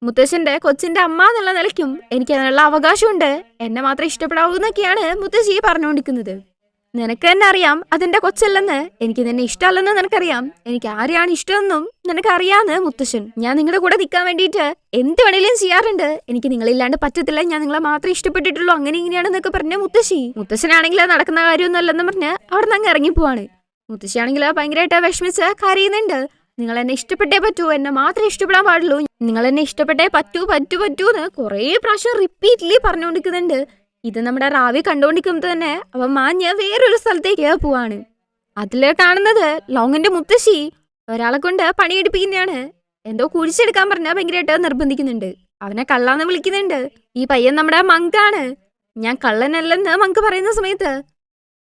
മുത്തശ്ശന്റെ കൊച്ചിന്റെ അമ്മ എന്നുള്ള നിലയ്ക്കും എനിക്ക് അതിനുള്ള അവകാശമുണ്ട്. എന്നെ മാത്രം ഇഷ്ടപ്പെടാവൂ എന്നൊക്കെയാണ് മുത്തശ്ശി പറഞ്ഞുകൊണ്ടിരിക്കുന്നത്. നിനക്ക് തന്നെ അറിയാം അതിന്റെ കൊച്ചല്ലെന്ന്, എനിക്ക് നിന്നെ ഇഷ്ടമല്ലെന്ന് നിനക്കറിയാം, എനിക്ക് ആരെയാണ് ഇഷ്ടമെന്നും നിനക്കറിയാന്ന് മുത്തശ്ശൻ. ഞാൻ നിങ്ങളുടെ കൂടെ നിൽക്കാൻ വേണ്ടിയിട്ട് എന്ത് വേണേലും ചെയ്യാറുണ്ട്. എനിക്ക് നിങ്ങളില്ലാണ്ട് പറ്റത്തില്ല, ഞാൻ നിങ്ങളെ മാത്രമേ ഇഷ്ടപ്പെട്ടിട്ടുള്ളൂ, അങ്ങനെ ഇങ്ങനെയാണെന്നൊക്കെ പറഞ്ഞ മുത്തശ്ശനാണെങ്കിൽ നടക്കുന്ന കാര്യമൊന്നും അല്ലെന്ന് പറഞ്ഞ് അവിടെ നിന്ന് അങ്ങ് ഇറങ്ങിപ്പോവാണ്. മുത്തശ്ശിയാണെങ്കിൽ ഭയങ്കരമായിട്ട് വിഷമിച്ച് കരയുന്നുണ്ട്. നിങ്ങൾ എന്നെ ഇഷ്ടപ്പെട്ടേ പറ്റൂ, എന്നെ മാത്രമേ ഇഷ്ടപ്പെടാൻ പാടുള്ളൂ, നിങ്ങൾ എന്നെ ഇഷ്ടപ്പെട്ടേ പറ്റൂന്ന് കുറേ പ്രാവശ്യം റിപ്പീറ്റ്ലി പറഞ്ഞുകൊണ്ടിരിക്കുന്നുണ്ട്. ഇത് നമ്മുടെ റാവി കണ്ടുകൊണ്ടിരിക്കുമ്പോൾ തന്നെ അവൻ മാഞ്ഞ് വേറൊരു സ്ഥലത്തേക്ക് പോവാണ്. അതില് കാണുന്നത് ലോങ്ങിന്റെ മുത്തശ്ശി ഒരാളെ കൊണ്ട് പണിയെടുപ്പിക്കുന്നതാണ്. എന്തോ കുഴിച്ചെടുക്കാൻ പറഞ്ഞാൽ ഭയങ്കരമായിട്ട് നിർബന്ധിക്കുന്നുണ്ട്. അവനെ കള്ളാന്ന് വിളിക്കുന്നുണ്ട്. ഈ പയ്യൻ നമ്മുടെ മങ്കാണ്. ഞാൻ കള്ളനല്ലെന്ന് മങ്ക് പറയുന്ന സമയത്ത്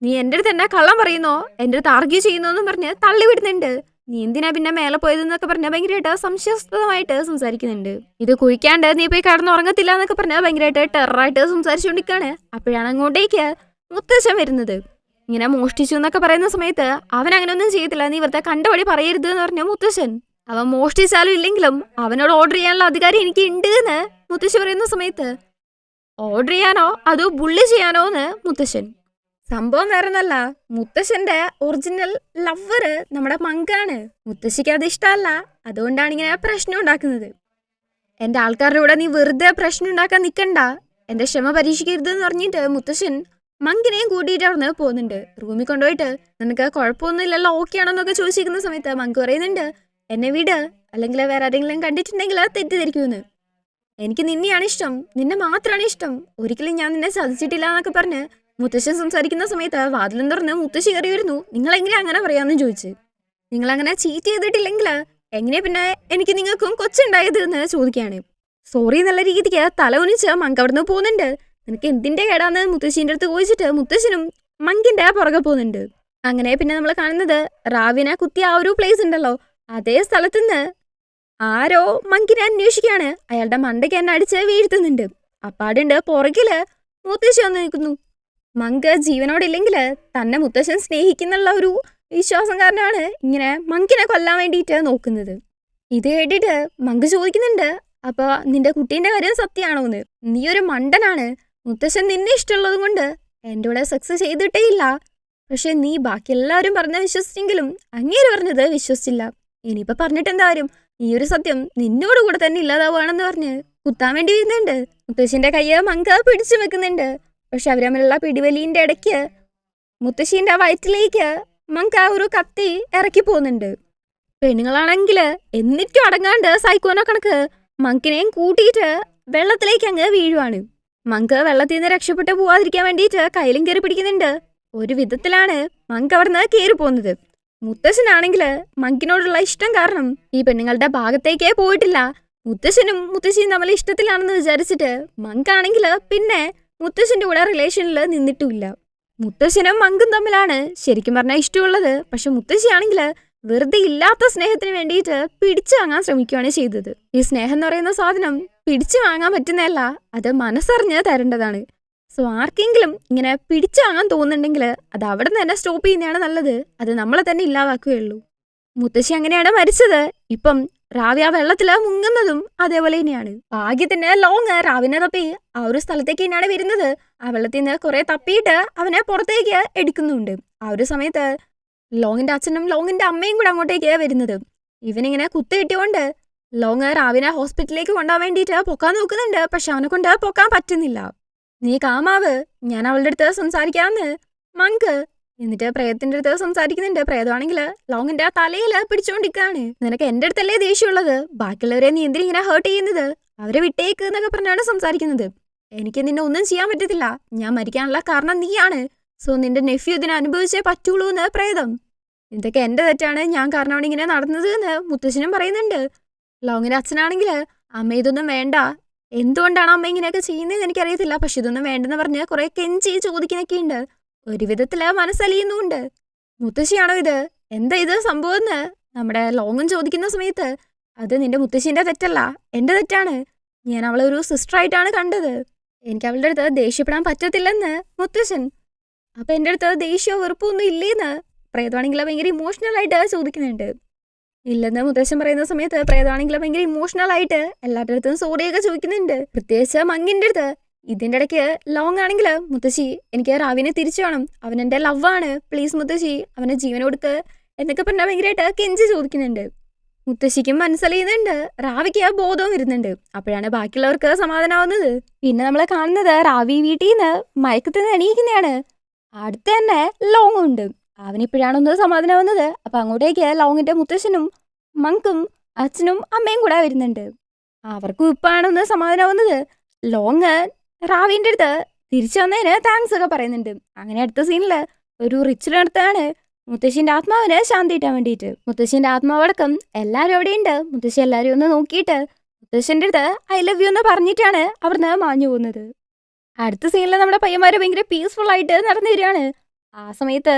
നീ എൻ്റെ അടുത്ത് എന്നാ കള്ളം പറയുന്നോ, എൻ്റെ അടുത്ത് ആർഗ്യൂ ചെയ്യുന്നോന്നും പറഞ്ഞ് തള്ളി വിടുന്നുണ്ട്. നീ എന്തിനാ പിന്നെ മേലെ പോയതെന്നൊക്കെ പറഞ്ഞാൽ ഭയങ്കരമായിട്ട് സംശയാസ്പദമായിട്ട് സംസാരിക്കുന്നുണ്ട്. ഇത് കുഴിക്കാണ്ട് നീ പോയി കടന്നുറങ്ങത്തില്ല എന്നൊക്കെ പറഞ്ഞാൽ ഭയങ്കരമായിട്ട് ടെററായിട്ട് സംസാരിച്ചുകൊണ്ടിരിക്കുകയാണ്. അപ്പോഴാണ് അങ്ങോട്ടേക്ക് മുത്തശ്ശൻ വരുന്നത്. ഇങ്ങനെ മോഷ്ടിച്ചു എന്നൊക്കെ പറയുന്ന സമയത്ത് അവൻ അങ്ങനെ ഒന്നും ചെയ്യത്തില്ല, നീ ഇവരുടെ കണ്ടപടി പറയരുത് എന്ന് പറഞ്ഞ മുത്തശ്ശൻ. അവൻ മോഷ്ടിച്ചാലും ഇല്ലെങ്കിലും അവനോട് ഓർഡർ ചെയ്യാനുള്ള അധികാരം എനിക്ക് ഉണ്ട് എന്ന് മുത്തശ്ശി പറയുന്ന സമയത്ത് ഓർഡർ ചെയ്യാനോ അതോ ബുള്ളി ചെയ്യാനോ എന്ന് മുത്തശ്ശൻ. സംഭവം വേറൊന്നല്ല, മുത്തശ്ശന്റെ ഒറിജിനൽ ലവറ് നമ്മുടെ മങ്കാണ്. മുത്തശ്ശിക്ക് അത് ഇഷ്ടമല്ല, അതുകൊണ്ടാണ് ഇങ്ങനെ പ്രശ്നം ഉണ്ടാക്കുന്നത്. എന്റെ ആൾക്കാരുടെ കൂടെ നീ വെറുതെ പ്രശ്നം ഉണ്ടാക്കാൻ നിൽക്കണ്ട, എന്റെ ക്ഷമ പരീക്ഷിക്കരുതെന്ന് പറഞ്ഞിട്ട് മുത്തശ്ശൻ മങ്കിനെയും കൂട്ടിയിട്ട് അവിടെ പോകുന്നുണ്ട്. റൂമിൽ കൊണ്ടുപോയിട്ട് നിനക്ക് കുഴപ്പമൊന്നും ഇല്ലല്ലോ, ഓക്കെ ആണോന്നൊക്കെ ചോദിച്ചിരിക്കുന്ന സമയത്ത് മങ്ക് പറയുന്നുണ്ട് എന്നെ വിട്, അല്ലെങ്കിൽ വേറെ ആരെങ്കിലും കണ്ടിട്ടുണ്ടെങ്കിൽ തെറ്റിദ്ധരിക്കുമെന്ന്. എനിക്ക് നിന്നെയാണ് ഇഷ്ടം, നിന്നെ മാത്രമാണ് ഇഷ്ടം, ഒരിക്കലും ഞാൻ നിന്നെ ചതിച്ചിട്ടില്ല എന്നൊക്കെ പറഞ്ഞ് മുത്തശ്ശൻ സംസാരിക്കുന്ന സമയത്ത് വാതിലും തുറന്ന് മുത്തശ്ശി കയറി വരുന്നു. നിങ്ങൾ എങ്ങനെയാ അങ്ങനെ പറയാമെന്ന് ചോദിച്ചു. നിങ്ങൾ അങ്ങനെ ചീറ്റ് ചെയ്തിട്ടില്ലെങ്കിൽ എങ്ങനെയാ പിന്നെ എനിക്ക് നിങ്ങൾക്കും കൊച്ചുണ്ടായത് എന്ന് ചോദിക്കുകയാണ്. സോറി എന്നുള്ള രീതിക്ക് തല ഒന്നിച്ച് മങ്ക് അവിടുന്ന് പോകുന്നുണ്ട്. നിനക്ക് എന്തിന്റെ കേടാന്ന് മുത്തശ്ശീൻ്റെ അടുത്ത് ചോദിച്ചിട്ട് മുത്തശ്ശനും മങ്കിന്റെ പുറകെ പോകുന്നുണ്ട്. അങ്ങനെ പിന്നെ നമ്മൾ കാണുന്നത് റാവിനെ കുത്തിയ ആ ഒരു പ്ലേസ് ഉണ്ടല്ലോ, അതേ സ്ഥലത്തുനിന്ന് ആരോ മങ്കിനെ അന്വേഷിക്കുകയാണ്. അയാളുടെ മണ്ടയ്ക്ക് എന്നെ അടിച്ച് വീഴ്ത്തുന്നുണ്ട്. അപ്പാടുണ്ട് പുറകില് മുത്തശ്ശി വന്ന് നിൽക്കുന്നു. മങ്ക് ജീവനോടില്ലെങ്കിൽ തന്നെ മുത്തശ്ശൻ സ്നേഹിക്കുന്നുള്ള ഒരു വിശ്വാസം കാരണമാണ് ഇങ്ങനെ മങ്കിനെ കൊല്ലാൻ വേണ്ടിയിട്ട് നോക്കുന്നത്. ഇത് കേട്ടിട്ട് മങ്ക് ചോദിക്കുന്നുണ്ട്, അപ്പൊ നിന്റെ കുട്ടീന്റെ കാര്യം സത്യമാണോന്ന്? നീ ഒരു മണ്ടനാണ്. മുത്തശ്ശൻ നിന്നെ ഇഷ്ടമുള്ളത് കൊണ്ട് എൻ്റെ കൂടെ സെക്സ് ചെയ്തിട്ടേ ഇല്ല. പക്ഷെ നീ ബാക്കി എല്ലാവരും പറഞ്ഞ വിശ്വസിച്ചെങ്കിലും അങ്ങേര് പറഞ്ഞത് വിശ്വസിച്ചില്ല. ഇനിയിപ്പൊ പറഞ്ഞിട്ട് എന്താ കാര്യം? ഈ ഒരു സത്യം നിന്നോട് കൂടെ തന്നെ ഇല്ലാതാവുകയാണെന്ന് പറഞ്ഞ് കുത്താൻ വേണ്ടി വരുന്നുണ്ട്. മുത്തശ്ശിന്റെ കയ്യ് മങ്ക് പിടിച്ചു വെക്കുന്നുണ്ട്. പക്ഷെ അവര് തമ്മിലുള്ള പിടിവലിന്റെ ഇടയ്ക്ക് മുത്തശ്ശീന്റെ വയറ്റിലേക്ക് മങ്ക് ആ ഒരു കത്തി ഇറക്കി പോകുന്നുണ്ട്. പെണ്ണുങ്ങളാണെങ്കിൽ എന്നിട്ടും അടങ്ങാണ്ട് സൈക്കോനെ കണക്ക് മങ്കിനെയും കൂട്ടിയിട്ട് വെള്ളത്തിലേക്ക് അങ്ങ് വീഴുവാണ്. മങ്ക് വെള്ളത്തിൽ നിന്ന് രക്ഷപ്പെട്ട് പോവാതിരിക്കാൻ വേണ്ടിയിട്ട് കയ്യിലും കയറി പിടിക്കുന്നുണ്ട്. ഒരു വിധത്തിലാണ് മങ്ക് അവിടുന്ന് കയറി പോകുന്നത്. മുത്തശ്ശനാണെങ്കിൽ മങ്കിനോടുള്ള ഇഷ്ടം കാരണം ഈ പെണ്ണുങ്ങളുടെ ഭാഗത്തേക്കേ പോയിട്ടില്ല. മുത്തശ്ശനും മുത്തശ്ശിയും തമ്മിൽ ഇഷ്ടത്തിലാണെന്ന് വിചാരിച്ചിട്ട് മങ്കാണെങ്കിൽ പിന്നെ മുത്തശ്ശന്റെ കൂടെ റിലേഷനിൽ നിന്നിട്ടുമില്ല. മുത്തശ്ശനും മങ്കും തമ്മിലാണ് ശരിക്കും പറഞ്ഞാൽ ഇഷ്ടമുള്ളത്. പക്ഷെ മുത്തശ്ശിയാണെങ്കിൽ വെറുതെ ഇല്ലാത്ത സ്നേഹത്തിന് വേണ്ടിയിട്ട് പിടിച്ചു വാങ്ങാൻ ശ്രമിക്കുകയാണ് ചെയ്തത്. ഈ സ്നേഹം എന്ന് പറയുന്ന സാധനം പിടിച്ചു വാങ്ങാൻ പറ്റുന്നതല്ല, അത് മനസ്സറിഞ്ഞ് തരേണ്ടതാണ്. സോ ആർക്കെങ്കിലും ഇങ്ങനെ പിടിച്ചു വാങ്ങാൻ തോന്നുന്നുണ്ടെങ്കിൽ അത് അവിടെ നിന്ന് തന്നെ സ്റ്റോപ്പ് ചെയ്യുന്നതാണ് നല്ലത്. അത് നമ്മളെ തന്നെ ഇല്ലാതാക്കുകയുള്ളൂ. മുത്തശ്ശി അങ്ങനെയാണ് മരിച്ചത്. ഇപ്പം റാവി ആ വെള്ളത്തില് മുങ്ങുന്നതും അതേപോലെ തന്നെയാണ്. ഭാഗ്യത്തിന് ലോങ് റാവിനെ തപ്പി ആ ഒരു സ്ഥലത്തേക്ക് തന്നെയാണ് വരുന്നത്. ആ വെള്ളത്തിൽ നിന്ന് കുറെ തപ്പിയിട്ട് അവനെ പുറത്തേക്ക് എടുക്കുന്നുണ്ട്. ആ ഒരു സമയത്ത് ലോങ്ങിന്റെ അച്ഛനും ലോങ്ങിന്റെ അമ്മയും കൂടെ അങ്ങോട്ടേക്ക് വരുന്നത്. ഇവനിങ്ങനെ കുത്ത് കിട്ടിയോണ്ട് ലോങ് റാവിനെ ഹോസ്പിറ്റലിലേക്ക് കൊണ്ടുപോകാൻ വേണ്ടിയിട്ട് പൊക്കാൻ നോക്കുന്നുണ്ട്. പക്ഷെ അവനെ കൊണ്ട് പൊക്കാൻ പറ്റുന്നില്ല. നീ കാമാവ്, ഞാൻ അവളുടെ അടുത്ത് സംസാരിക്കാന്ന് മങ്ക് എന്നിട്ട് പ്രേതത്തിന്റെ അടുത്ത് സംസാരിക്കുന്നുണ്ട്. പ്രേതമാണെങ്കിൽ ലോങ്ങിന്റെ ആ തലയില് പിടിച്ചോണ്ടിരിക്കാണ്. നിനക്ക് എന്റെ അടുത്തല്ലേ ദേഷ്യമുള്ളത്? ബാക്കിയുള്ളവരെ നീ എന്തിനാ ഹേർട്ട് ചെയ്യുന്നത്? അവരെ വിട്ടേക്ക് എന്നൊക്കെ പറഞ്ഞാണ് സംസാരിക്കുന്നത്. എനിക്ക് നിന്നെ ഒന്നും ചെയ്യാൻ പറ്റത്തില്ല. ഞാൻ മരിക്കാനുള്ള കാരണം നീയാണ്. സോ നിന്റെ നെഫ്യൂ ഇതിനെ അനുഭവിച്ചേ പറ്റുള്ളൂ എന്ന് പ്രേതം. ഇതൊക്കെ എന്റെ തെറ്റാണ്, ഞാൻ കാരണമാണ് ഇങ്ങനെ നടന്നത് എന്ന് മുത്തശ്ശനും പറയുന്നുണ്ട്. ലോങ്ങിന്റെ അച്ഛനാണെങ്കിൽ അമ്മ ഇതൊന്നും വേണ്ട, എന്തുകൊണ്ടാണ് അമ്മ ഇങ്ങനെയൊക്കെ ചെയ്യുന്നതെന്ന് എനിക്കറിയത്തില്ല, പക്ഷെ ഇതൊന്നും വേണ്ടെന്ന് പറഞ്ഞ് കുറെ കെഞ്ചി ചോദിക്കുന്നൊക്കെ ഉണ്ട്. ഒരു വിധത്തില് മനസ്സലിയുന്നുണ്ട്. മുത്തശ്ശിയാണോ ഇത്? എന്താ ഇത് സംഭവം എന്ന് നമ്മുടെ ലോങ്ങും ചോദിക്കുന്ന സമയത്ത് അത് നിന്റെ മുത്തശ്ശിന്റെ തെറ്റല്ല, എന്റെ തെറ്റാണ്. ഞാൻ അവളെ ഒരു സിസ്റ്ററായിട്ടാണ് കണ്ടത്. എനിക്ക് അവളുടെ അടുത്ത് ദേഷ്യപ്പെടാൻ പറ്റത്തില്ലെന്ന് മുത്തശ്ശൻ. അപ്പൊ എൻ്റെ അടുത്ത് ദേഷ്യമോ വെറുപ്പൊന്നും ഇല്ലേന്ന് പ്രേതമാണെങ്കിൽ ഭയങ്കര ഇമോഷണൽ ആയിട്ട് ചോദിക്കുന്നുണ്ട്. ഇല്ലെന്ന് മുത്തശ്ശൻ പറയുന്ന സമയത്ത് പ്രേതമാണെങ്കിൽ ഭയങ്കര ഇമോഷണൽ ആയിട്ട് എല്ലാവരുടെ അടുത്തും സോറിയൊക്കെ ചോദിക്കുന്നുണ്ട്. പ്രത്യേകിച്ച് മങ്ങിന്റെ അടുത്ത്. ഇതിന്റെ ഇടയ്ക്ക് ലോങ് ആണെങ്കിൽ മുത്തശ്ശി എനിക്ക് റാവിനെ തിരിച്ചു വേണം, അവൻ എൻ്റെ ലവാണ്, പ്ലീസ് മുത്തശ്ശി അവനെ ജീവൻ കൊടുക്ക് എന്നൊക്കെ പറഞ്ഞാൽ ഭയങ്കരമായിട്ട് കെഞ്ചി ചോദിക്കുന്നുണ്ട്. മുത്തശ്ശിക്കും മനസ്സിലായുന്നുണ്ട്, റാവിക്ക് ആ ബോധവും വരുന്നുണ്ട്. അപ്പോഴാണ് ബാക്കിയുള്ളവർക്ക് സമാധാനമാവുന്നത്. പിന്നെ നമ്മളെ കാണുന്നത് റാവി വീട്ടിൽ നിന്ന് മയക്കത്തിൽ നിന്ന് എണീക്കുന്നതാണ്. അടുത്ത് തന്നെ ലോങ് ഉണ്ട്. അവനിപ്പോഴാണൊന്ന് സമാധാനമാവുന്നത്. അപ്പൊ അങ്ങോട്ടേക്ക് ലോങ്ങിന്റെ മുത്തശ്ശനും മങ്കും അച്ഛനും അമ്മയും കൂടെ വരുന്നുണ്ട്. അവർക്കും ഇപ്പാണൊന്ന് സമാധാനമാവുന്നത്. ലോങ് റാവിന്റെ അടുത്ത് തിരിച്ചു വന്നതിന് താങ്ക്സ് ഒക്കെ പറയുന്നുണ്ട്. അങ്ങനെ അടുത്ത സീനില് ഒരു റിച്വൽ നടത്താണ് മുത്തശ്ശിന്റെ ആത്മാവിന് ശാന്തി കിട്ടാൻ വേണ്ടിയിട്ട്. മുത്തശ്ശിന്റെ ആത്മാവടക്കം എല്ലാവരും അവിടെയുണ്ട്. മുത്തശ്ശി എല്ലാവരും ഒന്ന് നോക്കിയിട്ട് മുത്തശ്ശന്റെ അടുത്ത് ഐ ലവ് യു എന്ന് പറഞ്ഞിട്ടാണ് അവിടുന്ന് മാഞ്ഞു പോകുന്നത്. അടുത്ത സീനിൽ നമ്മുടെ പയ്യന്മാര് ഭയങ്കര പീസ്ഫുൾ ആയിട്ട് നടന്നു വരികയാണ്. ആ സമയത്ത്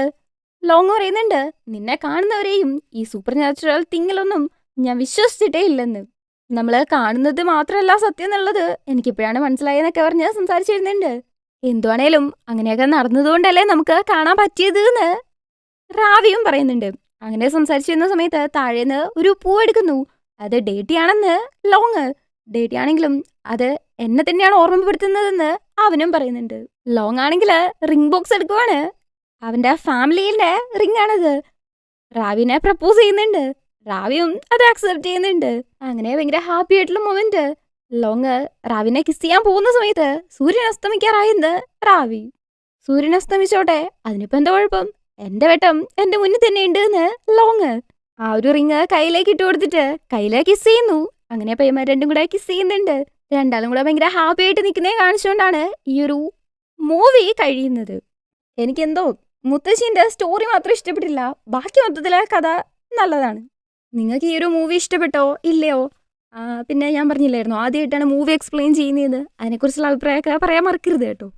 ലോങ് പറയുന്നുണ്ട്, നിന്നെ കാണുന്നവരെയും ഈ സൂപ്പർ നാച്ചുറൽ തിങ്ങിലൊന്നും ഞാൻ വിശ്വസിച്ചിട്ടേ ഇല്ലെന്ന്. നമ്മൾ കാണുന്നത് മാത്രമല്ല സത്യം എന്നുള്ളത് എനിക്കിപ്പോഴാണ് മനസ്സിലായെന്നൊക്കെ പറഞ്ഞ് സംസാരിച്ചിരുന്നുണ്ട്. എന്തുവാണേലും അങ്ങനെയൊക്കെ നടന്നതുകൊണ്ടല്ലേ നമുക്ക് കാണാൻ പറ്റിയത് എന്ന് റാവിയും പറയുന്നുണ്ട്. അങ്ങനെ സംസാരിച്ചിരുന്ന സമയത്ത് താഴേന്ന് ഒരു പൂ എടുക്കുന്നു. അത് ഡേറ്റിയാണെന്ന് ലോങ്. ഡേറ്റിയാണെങ്കിലും അത് എന്നെ തന്നെയാണ് ഓർമ്മപ്പെടുത്തുന്നതെന്ന് അവനും പറയുന്നുണ്ട്. ലോങ് ആണെങ്കിൽ റിംഗ് ബോക്സ് എടുക്കുവാണ്. അവന്റെ ഫാമിലിയുടെ റിംഗ് ആണത്. റാവിനെ പ്രപ്പോസ് ചെയ്യുന്നുണ്ട്. റാവിയും അത് അക്സെപ്റ്റ് ചെയ്യുന്നുണ്ട്. അങ്ങനെ ഭയങ്കര ഹാപ്പി ആയിട്ടുള്ള മൊമെന്റ്. ലോങ് റാവിനെ കിസ് ചെയ്യാൻ പോകുന്ന സമയത്ത് സൂര്യൻ അസ്തമിക്കാറായെന്ന് റാവി. സൂര്യൻ അസ്തമിച്ചോട്ടെ, അതിനിപ്പോ എന്താ കുഴപ്പം, എന്റെ വെട്ടം എന്റെ മുന്നിൽ തന്നെ ഉണ്ട് എന്ന് ലോങ്. ആ ഒരു റിങ് കയ്യിലേക്ക് ഇട്ട് കൊടുത്തിട്ട് കയ്യിലേക്ക് കിസ് ചെയ്യുന്നു. അങ്ങനെ പയ്യന്മാർ രണ്ടും കൂടെ കിസ് ചെയ്യുന്നുണ്ട്. രണ്ടാളും കൂടെ ഭയങ്കര ഹാപ്പി ആയിട്ട് നിൽക്കുന്നേ കാണിച്ചുകൊണ്ടാണ് ഈ ഒരു മൂവി കഴിയുന്നത്. എനിക്കെന്തോ മുത്തശ്ശീൻ്റെ സ്റ്റോറി മാത്രം ഇഷ്ടപ്പെട്ടില്ല. ബാക്കി മൊത്തത്തിലെ കഥ നല്ലതാണ്. നിങ്ങൾക്ക് ഈ ഒരു മൂവി ഇഷ്ടപ്പെട്ടോ ഇല്ലയോ? പിന്നെ ഞാൻ പറഞ്ഞില്ലായിരുന്നു ആദ്യമായിട്ടാണ് മൂവി എക്സ്പ്ലെയിൻ ചെയ്യുന്നതെന്ന്. അതിനെക്കുറിച്ചുള്ള അഭിപ്രായമൊക്കെ പറയാൻ മറക്കരുത് കേട്ടോ.